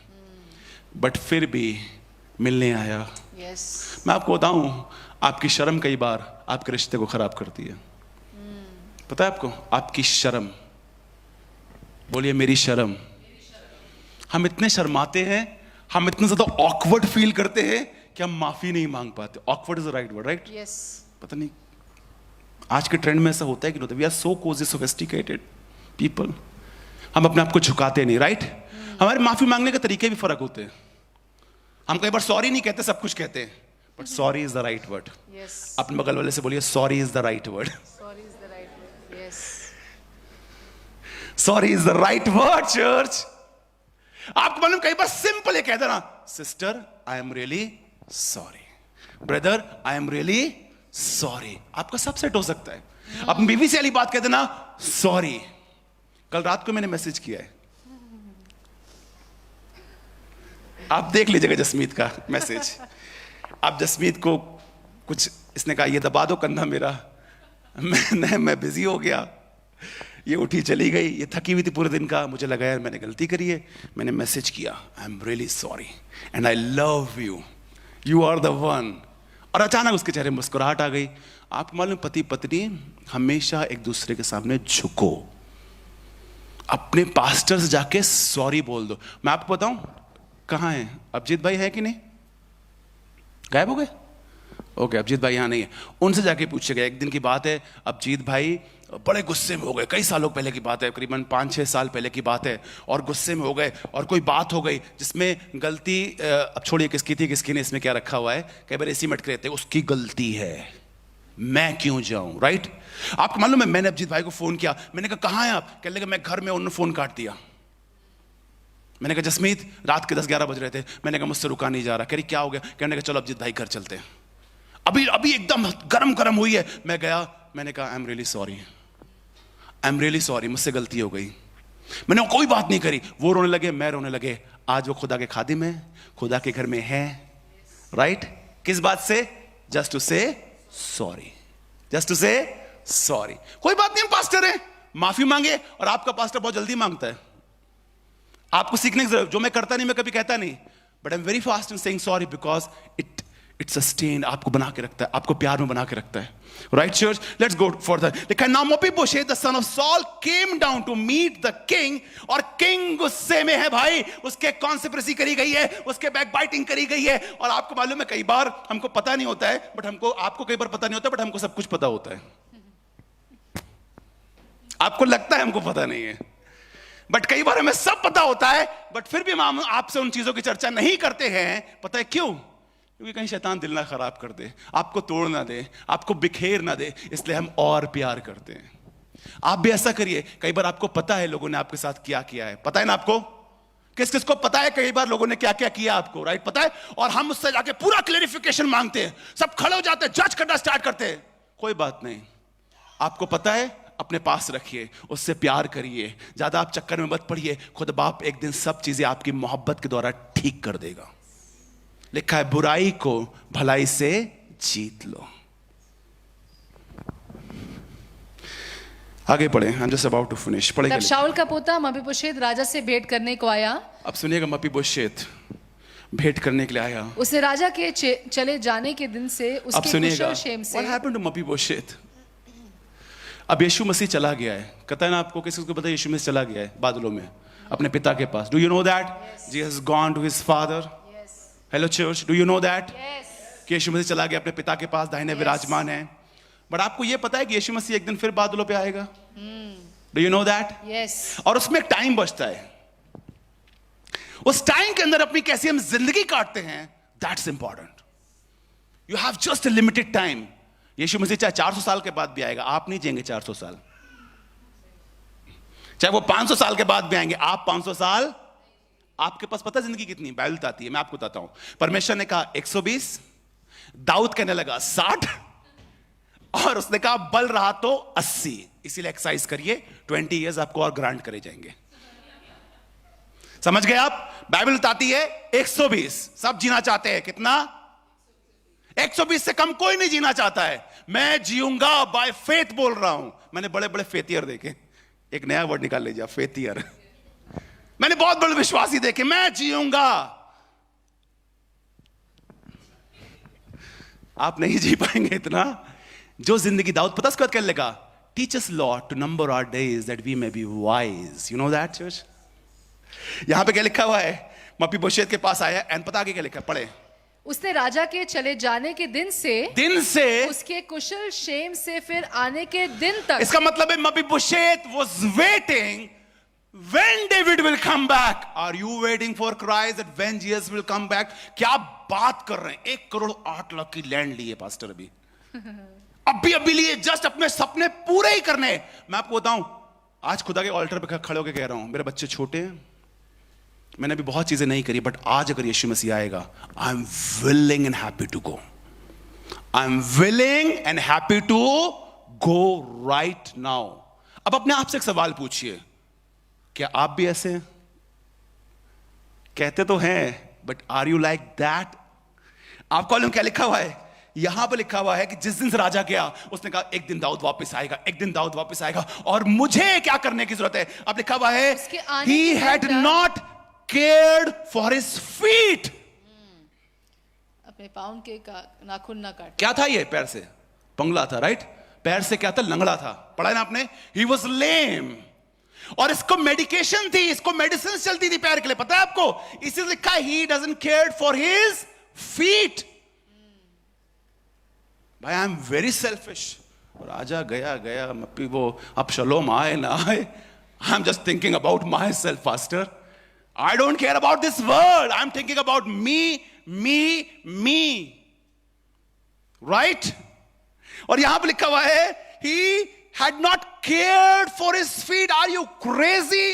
बट फिर भी मिलने आया। Yes. मैं आपको बताऊं, आपकी शर्म कई बार आपके रिश्ते को खराब करती है। पता है आपको? आपकी शर्म, बोलिए मेरी शर्म। हम इतने शर्माते हैं, हम इतने ज्यादा ऑकवर्ड फील करते हैं कि हम माफी नहीं मांग पाते। Awkward is the right word, right? Yes. पता नहीं आज के ट्रेंड में ऐसा होता है कि नहीं? We are so cozy sophisticated people, हम अपने आप को झुकाते नहीं, राइट? हमारे माफी मांगने के तरीके भी फर्क होते हैं। हम कई बार सॉरी नहीं कहते, सब कुछ कहते हैं, but sorry is the right word. अपने बगल वाले से बोलिए, sorry is the right word. Sorry is the right word. Yes. Sorry is the right word church. आपको मालूम कई बार सिंपल है कह देना, sister I am really sorry, brother I am really sorry. आपका सब सेट हो सकता है। अपनी बीवी से वाली बात कह देना, सॉरी। कल रात को मैंने मैसेज किया है, आप देख लीजिएगा जसमीत का मैसेज। आप जसमीत को कुछ, इसने कहा ये दबा दो कंधा मेरा, मैं बिजी हो गया, ये उठी चली गई, ये थकी हुई थी पूरे दिन का। मुझे लगा यार मैंने गलती करी है, मैंने मैसेज किया, I am really sorry and I love you, you are the one. और अचानक उसके चेहरे में मुस्कुराहट आ गई। आपको मालूम, पति पत्नी हमेशा एक दूसरे के सामने झुको, अपने पास्टर से जाके सॉरी बोल दो। मैं आपको बताऊं, कहाँ है अभिजीत भाई? है कि नहीं? गायब हो गए? ओके, अभिजीत भाई यहाँ नहीं है। उनसे जाके पूछेगा। एक दिन की बात है, अभिजीत भाई बड़े गुस्से में हो गए, कई सालों पहले की बात है, करीबन 5-6 साल पहले की बात है, और गुस्से में हो गए और कोई बात हो गई जिसमें गलती, अब छोड़िए किसकी थी किसकी नहीं, इसमें क्या रखा हुआ है, कई बार ऐसी मटके रहते हैं, उसकी गलती है, मैं क्यों जाऊं, राइट? आपको मालूम है, मैंने अभिजीत भाई को फोन किया, मैंने कहा कहाँ हैं आप? कहने लगे मैं घर में, उन्होंने फोन काट दिया। मैंने कहा जसमीत रात के 10-11 बज रहे थे। मैंने कहा मुझसे रुका नहीं जा रहा। कह रही क्या हो गया? कहने का चलो अभिजीत भाई घर चलते हैं। अभी एकदम गरम हुई है। मैं गया, मैंने कहा आई am really sorry, I am really sorry, मुझसे गलती हो गई। मैंने कोई बात नहीं करी। वो रोने लगे, मैं रोने लगे। आज वो खुदा के खादिम है, खुदा के घर में है, राइट? किस बात से? जस्ट टू से सॉरी, जस्ट टू से सॉरी। कोई बात नहीं, हम पास्टर हैं, माफी मांगे। और आपका पास्टर बहुत जल्दी मांगता है। आपको सीखने की जरूरत, जो मैं करता नहीं, मैं कभी कहता नहीं, but I am very fast in saying sorry because it sustain, आपको बना के रखता है, आपको प्यार में बना के रखता है, right church? Let's go further. लिखा है, now Mephibosheth the son of Saul came down to meet the king. और किंग गुस्से में है भाई, उसके कॉन्स्पिरेसी करी गई है, उसके बैक बाइटिंग करी गई है। और आपको मालूम है, कई बार हमको पता नहीं होता है, बट हमको, आपको कई बार पता नहीं होता, बट हमको सब कुछ पता होता है। आपको लगता है हमको पता नहीं है, बट कई बार हमें सब पता होता है, बट फिर भी हम आपसे उन चीजों की चर्चा नहीं करते हैं। पता है क्यों? क्योंकि कहीं शैतान दिल ना खराब कर दे, आपको तोड़ ना दे, आपको बिखेर ना दे, इसलिए हम और प्यार करते हैं। आप भी ऐसा करिए। कई बार आपको पता है लोगों ने आपके साथ क्या किया है, पता है ना आपको? किस किस को पता है कई बार लोगों ने क्या क्या किया आपको, राइट? पता है। और हम उससे जाके पूरा क्लेरिफिकेशन मांगते हैं, सब खड़े हो जाते हैं, जज करना स्टार्ट करते हैं। कोई बात नहीं, आपको पता है, अपने पास रखिए, उससे प्यार करिए, ज्यादा आप चक्कर में मत पड़िए। खुद बाप एक दिन सब चीजें आपकी मोहब्बत के द्वारा ठीक कर देगा। लिखा है, बुराई को भलाई से जीत लो। आगे पढ़े, I am just about to finish. तब शाऊल का पोता मपीबोशेत राजा से भेंट करने को आया। अब सुनिएगा, मपीबोशेत भेंट करने के लिए आया। उसे राजा के चले जाने के दिन से उसके कुशल क्षेम से। What happened to मपीबोशेत? अब यीशु मसीह चला गया है, कहता है ना आपको, किसी को पता है यीशु मसीह चला गया है बादलों में अपने पिता के पास? Do you know that Jesus has gone to his father? Hello church, do you know that कि यीशु मसीह चला गया अपने पिता के पास, दाहिने विराजमान है? बट आपको ये पता है कि यीशु मसीह एक दिन फिर बादलों पे आएगा? Do you know that? और उसमें एक टाइम बचता है, उस टाइम के अंदर अपनी कैसी हम जिंदगी काटते हैं, that's important. You have just a limited time. यीशु मसीह चाहे 400 साल के बाद भी आएगा, आप नहीं जिएंगे 400 साल। चाहे वो 500 साल के बाद भी आएंगे, आप 500 साल, आपके पास पता जिंदगी कितनी? बाइबल बताती है, मैं आपको बताता हूं। परमेश्वर ने कहा 120, दाऊद कहने लगा 60, और उसने कहा बल रहा तो 80। इसीलिए एक्सरसाइज करिए, 20 इयर्स आपको और ग्रांट करे जाएंगे। समझ गए आप? बाइबल बताती है 120, सब जीना चाहते हैं, कितना? 120 से कम कोई नहीं जीना चाहता है। मैं जीऊंगा बाय फेथ बोल रहा हूं। मैंने बड़े बड़े फेथियर देखे, एक नया वर्ड निकाल लीजिए, फेथियर। मैंने बहुत बड़े विश्वासी देखे, मैं जीऊंगा। आप नहीं जी पाएंगे इतना। जो जिंदगी, दाऊद पता उसके बाद क्या लिखा? Teach us Lord to number our days that we may be wise. You know that church? यहां पे क्या लिखा हुआ है? मपीबोशेत के पास आया, एंड पता आगे क्या लिखा? पढ़े। उसने राजा के चले जाने के दिन से उसके कुशल क्षेम से फिर आने के दिन तक। इसका मतलब है Mephibosheth was waiting when David will come back. Are you waiting for Christ that when Jesus will come back? क्या बात कर रहे हैं? 1,08,00,000 की लैंड ली है पास्टर अभी लिए, जस्ट अपने सपने पूरे ही करने। मैं आपको बताऊं, आज खुदा के ऑल्टर पे खड़े होकर कह रहा हूं, मेरे बच्चे छोटे हैं, मैंने अभी बहुत चीजें नहीं करी, बट आज अगर यीशु मसीह आएगा, I am willing and happy to go. I am willing and happy to go right now. अब अपने आप से एक सवाल पूछिए, क्या आप भी ऐसे हैं? कहते तो हैं, but are you like that? आप कॉलम क्या लिखा हुआ है? यहां पर लिखा हुआ है कि जिस दिन से राजा गया, उसने कहा एक दिन दाऊद वापस आएगा, एक दिन दाऊद वापस आएगा, और मुझे क्या करने की जरूरत है? अब लिखा हुआ है he had not cared for his feet. अपने पाँव के नाखून ना काट। क्या था ये? पैर से पंगला था, राइट? पैर से क्या था? लंगड़ा था। पढ़ा है ना आपने? he was lame, और इसको मेडिकेशन थी, इसको मेडिसिन चलती थी पैर के लिए, पता है आपको? इसी लिखा he doesn't care for his feet. भाई आई एम वेरी सेल्फिश। और राजा गया वो अब शलोम आए ना आए, आई am just thinking about my self faster. I don't care about this world, I am thinking about me, right? और यहां पर लिखा हुआ है he had not cared for his feet. Are you crazy?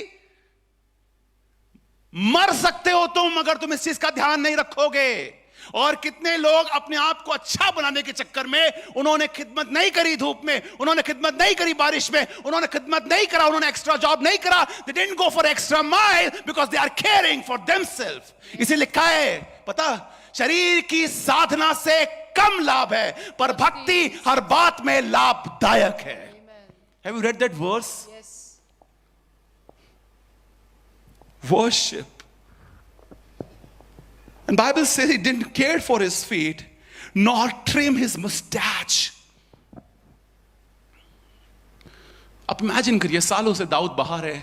मर सकते हो तुम अगर तुम इस चीज का ध्यान नहीं रखोगे। और कितने लोग अपने आप को अच्छा बनाने के चक्कर में उन्होंने खिदमत नहीं करी, धूप में उन्होंने खिदमत नहीं करी, बारिश में उन्होंने खिदमत नहीं करा, उन्होंने एक्स्ट्रा जॉब नहीं करा। They didn't go for extra mile because they are caring for themselves. इसे लिखा है, पता, शरीर की साधना से कम लाभ है, पर भक्ति हर बात में लाभदायक है। Have you read that verse? Yes. Worship. And Bible says he didn't care for his feet, nor trim his mustache. अब इमेजिन करिए, सालों से दाऊद बाहर है,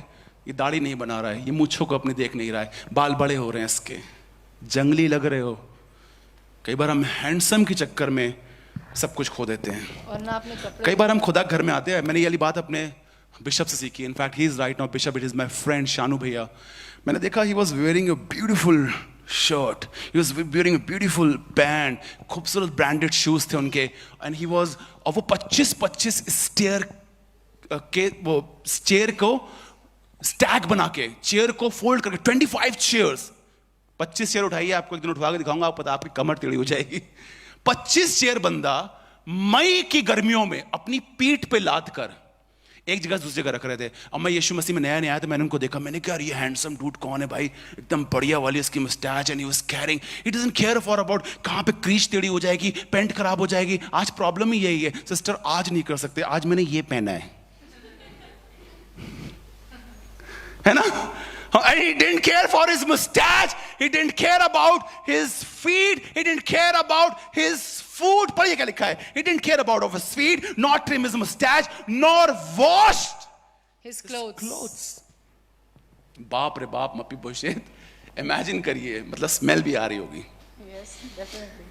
ये दाढ़ी नहीं बना रहा है, ये मूंछों को अपने देख नहीं रहा है, बाल बड़े हो रहे हैं इसके, जंगली लग रहे हो। कई बार हम हैंडसम के चक्कर में सब कुछ खो देते हैं। और ना अपने कपड़े, कई बार हम खुदा घर में आते हैं। मैंने ये वाली बात अपने बिशप से सीखी। In fact he is right now bishop, it is my friend Shanu भैया। मैंने देखा he was wearing a beautiful shirt, he was wearing a beautiful pant, खूबसूरत ब्रांडेड शूज थे उनके, एंड ही वाज, और वो 25 स्टेयर के, वो चेयर को स्टैक बना के, चेयर को फोल्ड करके 25 चेयर्स, 25 चेयर उठाइए, आपको एक दिन उठवा के दिखाऊंगा, आप पता आपकी कमर टेढ़ी हो जाएगी। 25 चेयर बंदा मई की गर्मियों में अपनी पीठ पे लाद कर एक जगह से दूसरी जगह रख रहे थे। अब मैं यीशु मसीह में नया आया तो मैंने उनको देखा, मैंने कहा ये हैंडसम डूड कौन है भाई, एकदम बढ़िया वाली इसकी moustache, and he was carrying, he doesn't care for about कहां पे क्रीच टेढ़ी हो जाएगी, पैंट खराब हो जाएगी। आज प्रॉब्लम ही यही है, सिस्टर आज नहीं कर सकते, आज मैंने ये पहना है ना? And he didn't care for his mustache, he didn't care about his feet, he didn't care about his food. पढ़िए क्या लिखा है. He didn't care about of his feet, nor trim his mustache, nor washed his clothes. clothes. बाप रे बाप, मपीबोशेत, इमेजिन करिए, मतलब स्मेल भी आ रही होगी. Yes, definitely.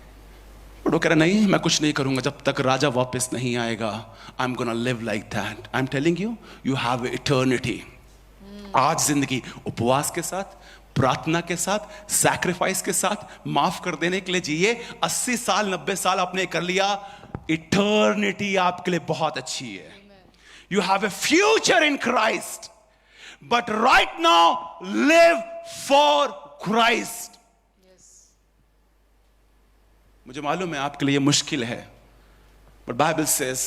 बट वो कह रहा नहीं, मैं कुछ नहीं करूंगा जब तक राजा वापस नहीं आएगा. I am gonna live like that. I am telling you, you have eternity. आज जिंदगी उपवास के साथ, प्रार्थना के साथ, सैक्रिफाइस के साथ, माफ कर देने के लिए जिए. 80 साल 90 साल आपने कर लिया, इटर्निटी आपके लिए बहुत अच्छी है. You have a future in Christ, but right now live for Christ. मुझे मालूम है आपके लिए मुश्किल है, but Bible says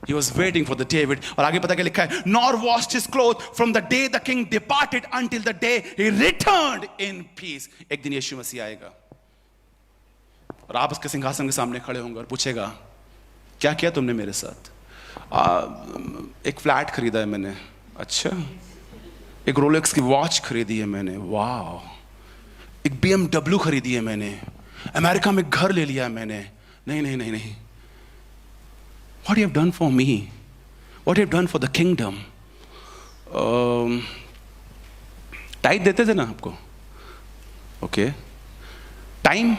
he was waiting for the David. और आगे पता क्या लिखा है, nor washed his clothes from the day the king departed until the day he returned in peace. एक दिन यीशु मसीह आएगा और आप उसके सिंहासन के सामने खड़े होंगे और पूछेगा, क्या किया तुमने मेरे साथ? एक फ्लैट खरीदा है मैंने. अच्छा. एक रोलेक्स की वॉच खरीदी है मैंने. वाह. एक BMW खरीदी है मैंने. अमेरिका में घर ले लिया है मैंने. नहीं नहीं नहीं नहीं. What you have done for me? What you have done for the kingdom? Tight देते थे ना आपको? ओके. टाइम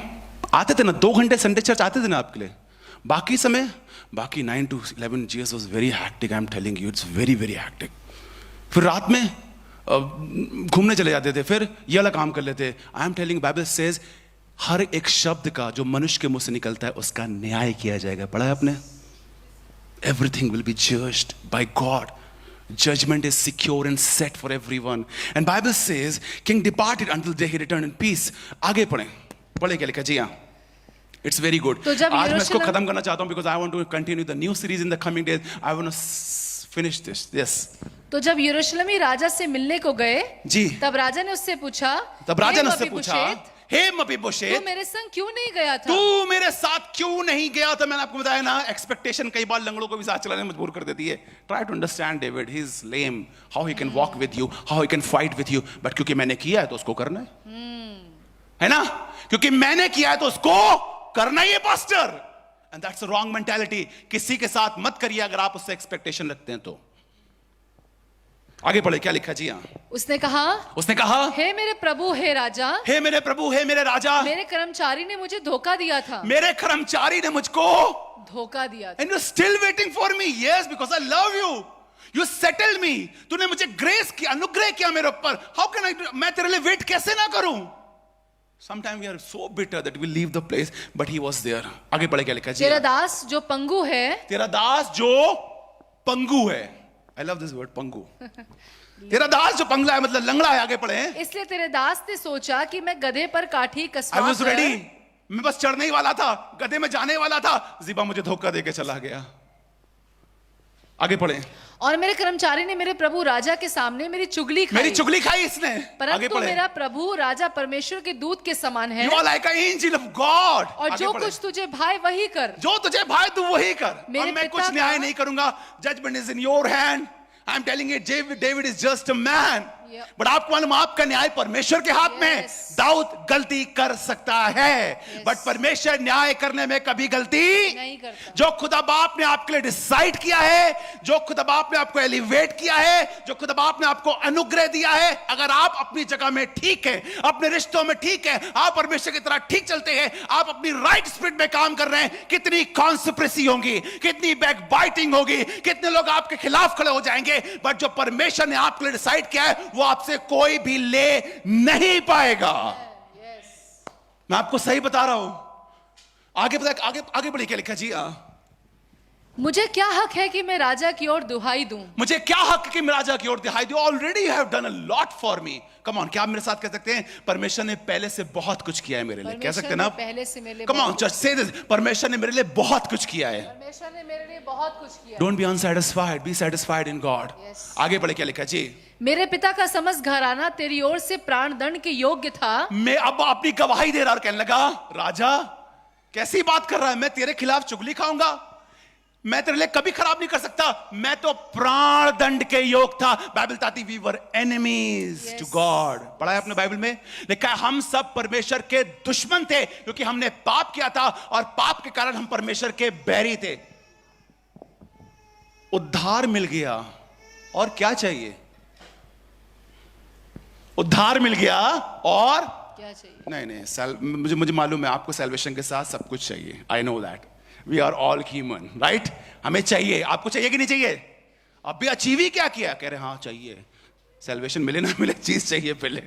आते थे ना, 2 घंटे संडे चर्च आते थे ना आपके लिए. बाकी समय, बाकी 9 to 11 years was very hectic. I'm telling you, it's very very hectic. फिर रात में घूमने चले जाते थे, फिर ये वाला काम कर लेते. I'm telling you, Bible says हर एक शब्द का जो मनुष्य के मुंह से निकलता है उसका न्याय किया जाएगा. पढ़ा है आपने? Everything will be judged by God. Judgment is secure and set for everyone. And Bible says, King departed until the day he returned in peace. आगे पढ़ें. पढ़े क्या लिखा? जी हाँ. It's very good. तो जब आज मैं इसको खत्म करना चाहता हूँ because I want to continue the new series in the coming days. I want to finish this. Yes. तो जब यरूशलेमी राजा से मिलने को गए, जी. तब राजा ने उससे पूछा, तब राजा ने उससे पूछा, मपीबोशेत, हे मपीबोशेत, तू मेरे संग क्यों नहीं गया था? तू मेरे साथ क्यों नहीं गया था? मैंने आपको बताया ना, एक्सपेक्टेशन कई बार लंगड़ों को भी साथ चलाने में मजबूर कर देती है. Try to understand David, he is lame, how he can walk with you, how he can fight with you. But क्योंकि मैंने किया है तो उसको करना है ना. क्योंकि मैंने किया है तो उसको करना ही है pastor. And that's a wrong mentality. किसी के साथ मत करिए अगर आप उससे एक्सपेक्टेशन रखते हैं तो. आगे पढ़े क्या लिखा? जी हाँ. उसने कहा, हे मेरे प्रभु, हे राजा, हे मेरे प्रभु, हे मेरे राजा, मेरे कर्मचारी ने मुझे धोखा दिया था. मेरे कर्मचारी ने मुझको धोखा दिया था. And you're still waiting for me? Yes, because I love you. You settled me. तूने मुझे ग्रेस किया, अनुग्रह किया मेरे ऊपर. How can I? मैं तेरे लिए वेट कैसे ना करूं? Sometimes we are so bitter that we leave the place, but he was there. आगे पढ़े क्या लिखा? जी. तेरा दास जो पंगु है, तेरा दास जो पंगु है. I love this word, पंगु. तेरा दास जो पंगला है मतलब लंगड़ा है. आगे पढ़े. इसलिए तेरे दास ने सोचा कि मैं गधे पर काठी कसवा I was ready. मैं बस चढ़ने ही वाला था, गधे में जाने वाला था. जिबा मुझे धोखा देके चला गया. आगे पढ़े. और मेरे कर्मचारी ने मेरे प्रभु राजा के सामने मेरी चुगली खाई. मेरी चुगली खाई इसने. परंतु मेरा प्रभु राजा परमेश्वर के दूत के समान है. You are like an angel of God. और जो कुछ तुझे भाई वही कर. जो तुझे भाई तू वही कर. और मैं कुछ न्याय नहीं करूंगा. Judgment is in your hand. I am telling you, David is just a man. But आपको मालूम, आपका न्याय परमेश्वर के हाथ में. दाऊद गलती कर सकता है, बट परमेश्वर न्याय करने में कभी गलती नहीं करता. जो खुदा बाप ने आपके लिए डिसाइड किया है, जो खुदा बाप ने आपको एलिवेट किया है, जो खुदा बाप ने आपको अनुग्रह दिया है, अगर आप अपनी जगह में ठीक है, अपने रिश्तों में ठीक है, आप परमेश्वर की तरह ठीक चलते हैं, आप अपनी राइट स्पिरिट में काम कर रहे हैं, कितनी कॉन्स्पिरेसी होगी, कितनी बैक बाइटिंग होगी, कितने लोग आपके खिलाफ खड़े हो जाएंगे, बट जो परमेश्वर ने आपके लिए डिसाइड किया है वो आपसे कोई भी ले नहीं पाएगा. मैं आपको सही बता रहा हूं. आगे बढ़िए क्या लिखा? जी मुझे क्या हक है कि मैं राजा की ओर दुहाई दूं? मुझे क्या हक है कि मैं राजा की ओर दुहाई दूं? Already have done a lot for me. Come on, क्या आप मेरे साथ कह सकते हैं परमेश्वर ने पहले से बहुत कुछ किया है मेरे लिए? कह सकते हैं ना? पहले से मेरे लिए. Come on, just say this, परमेश्वर ने मेरे लिए बहुत कुछ किया है. परमेश्वर ने मेरे लिए बहुत कुछ किया. Don't be unsatisfied, be satisfied in God. आगे बढ़े क्या लिखा? जी. मेरे पिता का समस्त घराना तेरी ओर से प्राण दंड के योग्य था. मैं अब अपनी गवाही दे रहा और कहने लगा, राजा कैसी बात कर रहा है, मैं तेरे खिलाफ चुगली खाऊंगा? मैं तेरे लिए कभी खराब नहीं कर सकता, मैं तो प्राण दंड के योग था। बाइबल बताती we were enemies to God. पढ़ा है आपने बाइबल में, लिखा है हम सब परमेश्वर के दुश्मन थे क्योंकि हमने पाप किया था और पाप के कारण हम परमेश्वर के बैरी थे। उद्धार मिल गया और क्या चाहिए? उद्धार मिल गया और क्या चाहिए? नहीं, मुझे मालूम है आपको सैल्वेशन के साथ सब कुछ चाहिए। I know that we are all human, right? हमें चाहिए, आपको चाहिए कि नहीं चाहिए? अब भी अचीव ही क्या किया? कह रहे हाँ चाहिए, सैल्वेशन मिले ना मिले, चीज चाहिए पहले।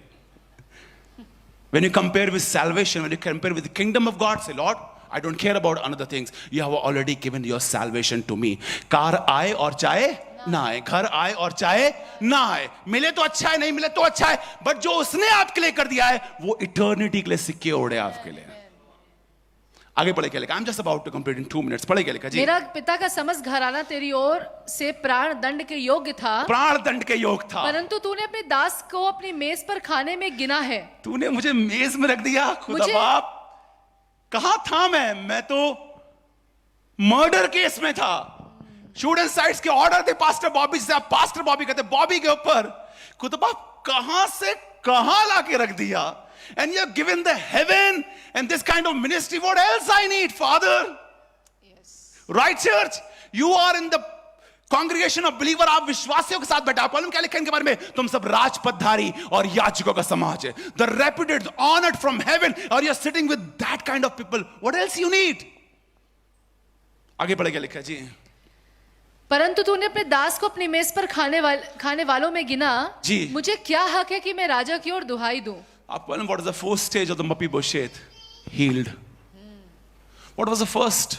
When you compare with salvation, when you compare with the kingdom of God, say, Lord, I don't care about another things. You have already given your salvation to me. Car आए और चाहे ना आए, घर आए और चाहे ना आए, मिले तो अच्छा है, नहीं मिले तो अच्छा है, बट जो उसने आपके लिए कर दिया है वो इटर्निटी के लिए सिक्योर्ड है आपके लिए। आगे पढ़े क्या लिखा? I'm just about to complete in 2 minutes. पढ़े क्या लिखा जी? मेरा पिता का समस्त घराना तेरी ओर से प्राण दंड के योग्य था, प्राण दंड के योग था, परंतु तूने अपने दास को अपनी मेज पर खाने में गिना है। तूने मुझे मेज में रख दिया। खुदा मुझे- बाप, कहां था मैं तो मर्डर केस में था। स्टूडेंट साइट्स के ऑर्डर थे पास्टर बॉबी से, आप पास्टर बॉबी कहते, बॉबी के ऊपर। खुदा बाप कहां से कहां लाके रख दिया। And you have given the heaven and this kind of ministry. What else I need, Father? Yes. Right, church? You are in the congregation of believer. आप विश्वासियों के साथ बैठा। आप मालूम क्या लिखा है इनके बारे में? तुम सब राजपदधारी और याजकों का समाज है। The reputed, the honored from heaven, और you're sitting with that kind of people. What else you need? आगे बढ़े क्या लिखा है जी? परंतु तूने अपने दास को अपनी मेज पर खाने वालों में गिना। जी। मुझे क्या हक है कि मैं राजा की ओर दुहाई दूं? आप मालूम what is the first stage of the Mephibosheth? Healed. What was the first?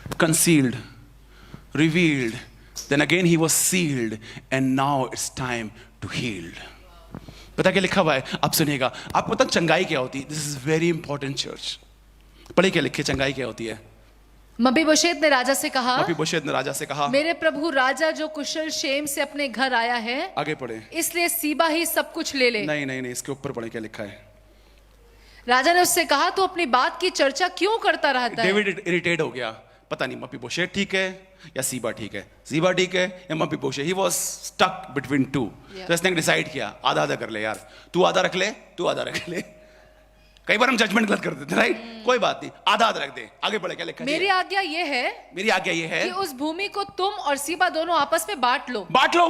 Concealed, revealed, then again he was sealed, and now it's time to heal. पता क्या लिखा हुआ है? आप सुनिएगा। आपको पता चंगाई क्या होती है? This is very important, church. पढ़े क्या लिखे चंगाई क्या होती है? मपीबोशेत ने राजा से कहा, मपीबोशेत ने राजा से कहा, मेरे प्रभु राजा जो कुशल क्षेम से अपने घर आया है, आगे पढ़े, इसलिए सीबा ही सब कुछ ले ले। नहीं, इसके ऊपर पढ़े क्या लिखा है? राजा ने उससे कहा, तू अपनी बात की चर्चा क्यों करता रहता है? डेविड इरिटेट हो गया। पता नहीं मपीबोशेत ठीक है या सीबा ठीक है, सीबा ठीक है या Mephibosheth. He was stuck between two. तो इसने डिसाइड किया आधा आधा कर ले यार, तू आधा रख ले, तू आधा रख ले। कई बार हम जजमेंट गलत कर देते, राइट? कोई बात नहीं, आधा आधा रख दे। आगे बढ़े क्या लिखा है? मेरी आज्ञा ये है, मेरी आज्ञा ये है कि उस भूमि को तुम और सीबा दोनों आपस में बांट लो। बांट लो।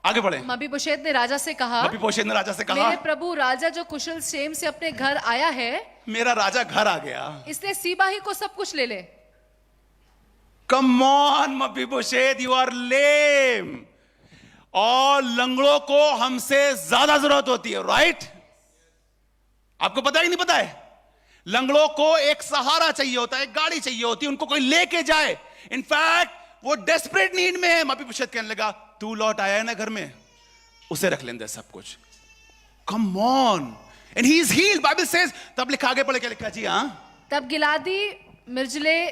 आगे बढ़े। मपीबोशेत ने राजा से कहा, मपीबोशेत ने राजा से कहा, मेरे प्रभु राजा जो कुशल क्षेम से अपने घर आया है, मेरा राजा घर आ गया, इसलिए सीबा ही को सब कुछ ले ले। Come on Mephibosheth, you are lame. और लंगड़ों को हमसे ज्यादा जरूरत होती है, राइट? आपको पता ही नहीं पता है? लंगड़ों को एक सहारा चाहिए होता है, एक गाड़ी चाहिए होती है, उनको कोई लेके जाए। इनफैक्ट वो डेस्परेट नीड में है। मपीबोशेत कहने लगा, तू लौट आया है ना घर में, उसे रख लेंगे सब कुछ। Come on. And he is healed, Bible says. तब लिखा, आगे पढ़े क्या लिखा जी? हाँ, तब गिलादी मिर्जले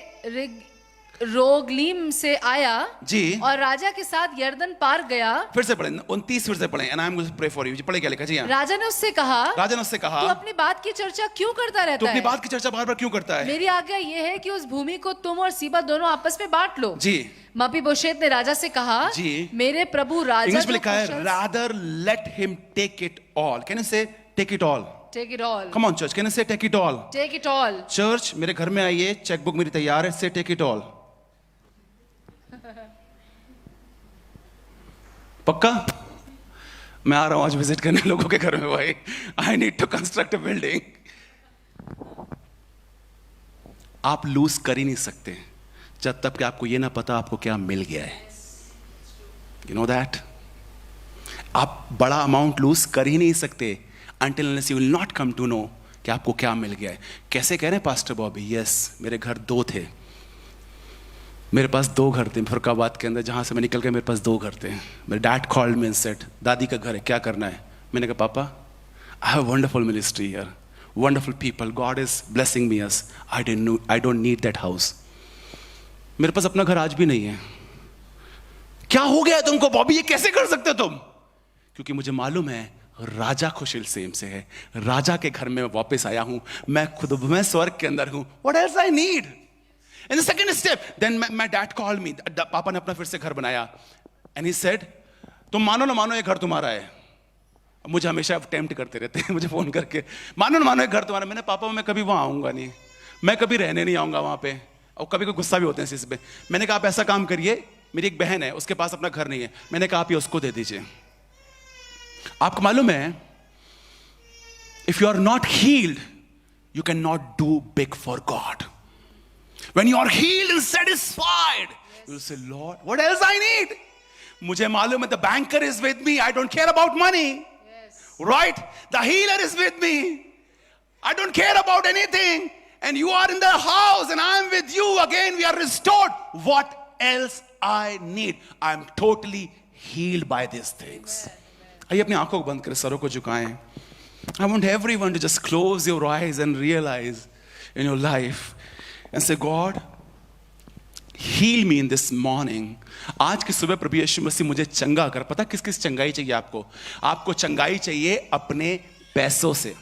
रोगलीम से आया जी, और राजा के साथ यर्दन पार गया। फिर से पढ़े 29 फिर से पढ़े। And I am going to pray for you. पढ़े क्या लिखा जी? हाँ, राजा ने उससे कहा, कहा, तू अपनी बात की चर्चा क्यों करता तो रहता अपनी है? बात की चर्चा बार बार क्यों करता है? मेरी आज्ञा ये है कि उस भूमि को तुम और सीबा दोनों आपस में बांट लो। जी। मपीबोशेत ने राजा से कहा, जी, मेरे प्रभु राजा इंग्लिश में जो लिखा है, कुशल- rather let him take it all. Can you say take it all? Take it all. Come on church, can you say take it all? Take it all. Church मेरे घर में आइए, चेकबुक मेरी तैयार है, से टेक इट ऑल। पक्का? मैं आ रहा हूं आज विजिट करने लोगों के घर में भाई। I need to construct a building. आप लूज कर ही नहीं सकते जब तक कि आपको ये ना पता आपको क्या मिल गया है। You know that? आप बड़ा अमाउंट लूज कर ही नहीं सकते until unless you will not come to know कि आपको क्या मिल गया है। कैसे कह रहे हैं पास्टर बॉबी? यस, मेरे घर 2 थे। मेरे पास 2 घर थे फरुखाबाद के अंदर, जहाँ से मैं निकल गया मेरे पास 2 घर थे। मेरे dad called me and said, दादी का घर है, क्या करना है? मैंने कहा, पापा, I have wonderful ministry here, wonderful people, God is blessing me us, I don't need that house. मेरे पास अपना घर आज भी नहीं है। क्या हो गया तुमको बॉबी, ये कैसे कर सकते हो तुम? क्योंकि मुझे मालूम है राजा खुशल सेम से है, राजा के घर में वापस आया हूं, मैं खुद, मैं स्वर्ग के अंदर हूं। What else I need? And the second step, then my dad called me. पापा ने अपना फिर से घर बनाया. And he said, तुम मानो ना मानो ये घर तुम्हारा है. मुझे हमेशा टेम्प्ट करते रहते हैं मुझे फोन करके, मानो ना मानो ये घर तुम्हारा. मैंने पापा मैं कभी वहां आऊंगा नहीं, मैं कभी रहने नहीं आऊंगा वहां पे. और कभी कोई गुस्सा भी होते हैं इस पे. मैंने कहा आप ऐसा काम करिए, मेरी एक बहन है उसके पास अपना घर नहीं है, मैंने कहा आप ये उसको दे दीजिए. आपको मालूम है, if you are not healed, you cannot do big for God. When you are healed and satisfied, you will say, Lord, what else I need? मुझे मालूम है, the banker is with me. I don't care about money. Yes. Right? The healer is with me. I don't care about anything. And you are in the house and I am with you. Again, we are restored. What else I need? I am totally healed by these things. आइए अपनी आंखों को बंद करें, सरों को झुकाएं. I want everyone to just close your eyes and realize in your life and say, God, heal me in this morning. आज की सुबह प्रभु यीशु मसीह मुझे चंगा कर. पता किस किस चंगाई चाहिए आपको? आपको चंगाई चाहिए अपने पैसों से.